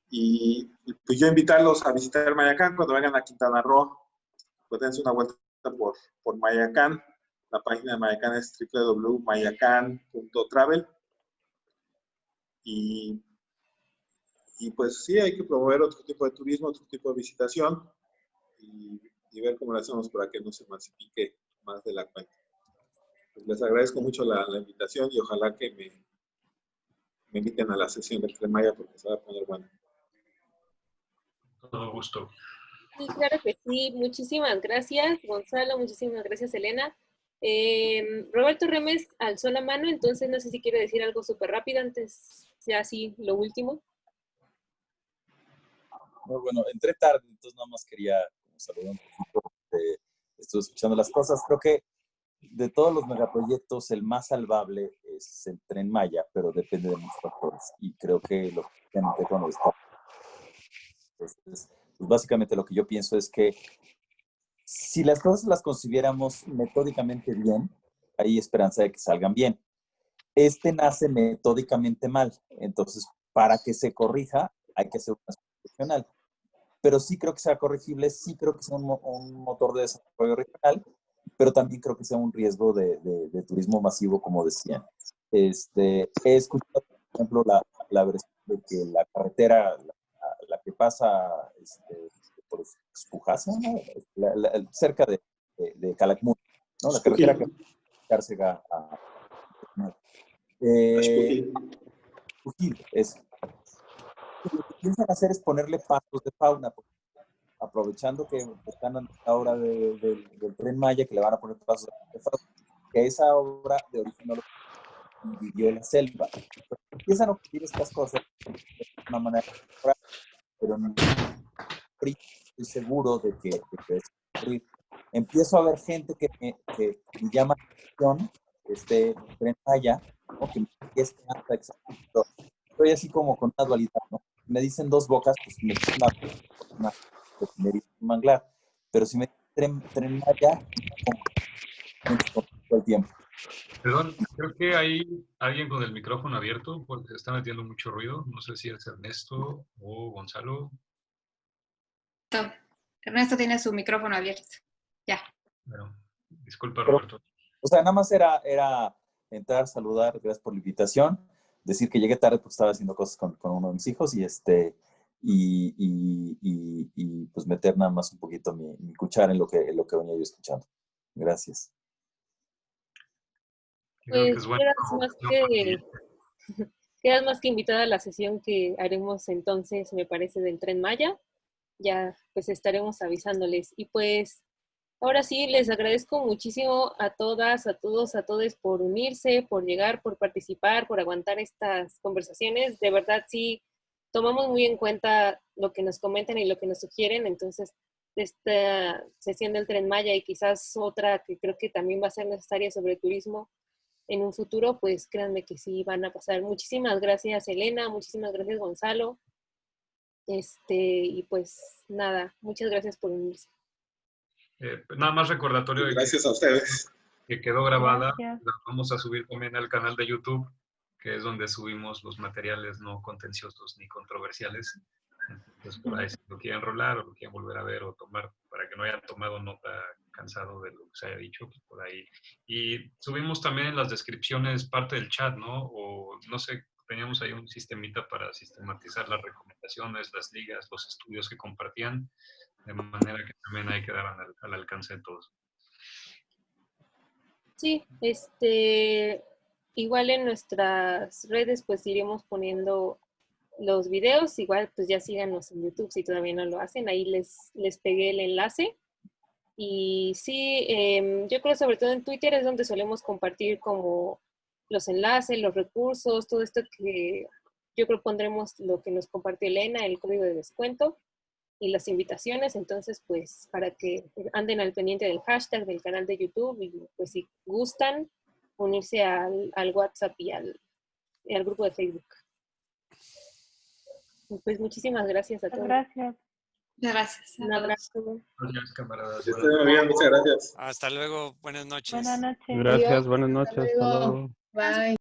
Y pues yo invitarlos a visitar Mayacán cuando vengan a Quintana Roo. Pues dense una vuelta por Mayacán. La página de Mayacán es www.mayacán.travel. Y pues sí, hay que promover otro tipo de turismo, otro tipo de visitación y ver cómo lo hacemos para que no se masifique más de la cuenta. Pues les agradezco mucho la invitación y ojalá que me inviten a la sesión del Tren Maya porque se va a poner bueno. Todo gusto. Sí, claro que sí. Muchísimas gracias, Gonzalo. Muchísimas gracias, Elena. Roberto Remes alzó la mano, entonces no sé si quiere decir algo súper rápido antes, ya así, lo último. Bueno, entré tarde, entonces nada más quería saludar un poquito. Estuve escuchando las cosas. Creo que de todos los megaproyectos, el más salvable es el Tren Maya, pero depende de muchos factores. Y creo que lo que cuando está... pues básicamente lo que yo pienso es que si las cosas las concibiéramos metódicamente bien, hay esperanza de que salgan bien. Este nace metódicamente mal. Entonces, para que se corrija, hay que hacer una profesional. Pero sí creo que sea corregible, sí creo que sea un motor de desarrollo regional, pero también creo que sea un riesgo de turismo masivo, como decían. He escuchado, por ejemplo, la versión de que la carretera, la que pasa por Espujasa, ¿no? Cerca de Calakmul, ¿no? La carretera que va de Cárcega a... Espujil, es. Lo que piensan hacer es ponerle pasos de fauna, aprovechando que están a la hora del Tren Maya, que le van a poner pasos de fauna, que esa obra de origen no lo vivió en la selva. Pero empiezan a ocurrir estas cosas de una manera, pero no estoy seguro de que eso va a ocurrir. Empiezo a ver gente que me llama la atención, Tren Maya, ¿no? Que me dice que anda exacto. Estoy así como con una dualidad, ¿no? Me dicen dos bocas, pues me dicen una manglar, pero si me Tren Maya, todo el tiempo. Perdón, creo que hay alguien con el micrófono abierto porque se está metiendo mucho ruido. No sé si es Ernesto o Gonzalo. Ernesto tiene su micrófono abierto. Ya. Bueno, disculpa, Roberto. O sea, nada más era entrar, saludar, gracias por la invitación, decir que llegué tarde porque estaba haciendo cosas con uno de mis hijos y pues meter nada más un poquito mi cuchara en lo que venía yo escuchando. Gracias. Pues quedas más que invitada a la sesión que haremos entonces, me parece, del Tren Maya. Ya pues estaremos avisándoles. Y pues ahora sí, les agradezco muchísimo a todas, a todos, a todos por unirse, por llegar, por participar, por aguantar estas conversaciones. De verdad, sí, tomamos muy en cuenta lo que nos comentan y lo que nos sugieren. Entonces, esta sesión del Tren Maya y quizás otra que creo que también va a ser necesaria sobre turismo en un futuro, pues créanme que sí van a pasar. Muchísimas gracias, Elena. Muchísimas gracias, Gonzalo. Y pues nada, muchas gracias por unirse. Nada más recordatorio de gracias a ustedes. Que quedó grabada, Gracias. la vamos a subir también al canal de YouTube, que es donde subimos los materiales no contenciosos ni controversiales. Entonces, por ahí, si lo quieren rolar o lo quieren volver a ver o tomar, para que no hayan tomado nota cansado de lo que se haya dicho, pues por ahí. Y subimos también en las descripciones parte del chat, ¿no? O no sé, teníamos ahí un sistemita para sistematizar las recomendaciones, las ligas, los estudios que compartían, de manera que también ahí quedaran al alcance de todos. Sí, igual en nuestras redes pues iremos poniendo los videos, igual pues ya síganos en YouTube si todavía no lo hacen, ahí les pegué el enlace. Y sí, yo creo sobre todo en Twitter es donde solemos compartir como los enlaces, los recursos, todo esto que yo creo pondremos lo que nos compartió Elena, el código de descuento y las invitaciones, entonces pues para que anden al pendiente del hashtag del canal de YouTube y pues si gustan unirse al WhatsApp y al grupo de Facebook. Pues muchísimas gracias a todos. Gracias. Gracias. Un abrazo. Gracias, camaradas. Que estén muy bien, muchas gracias. Hasta luego. Buenas noches. Buenas noches. Gracias, Adiós. buenas Hasta noches. Hasta luego. luego. Bye.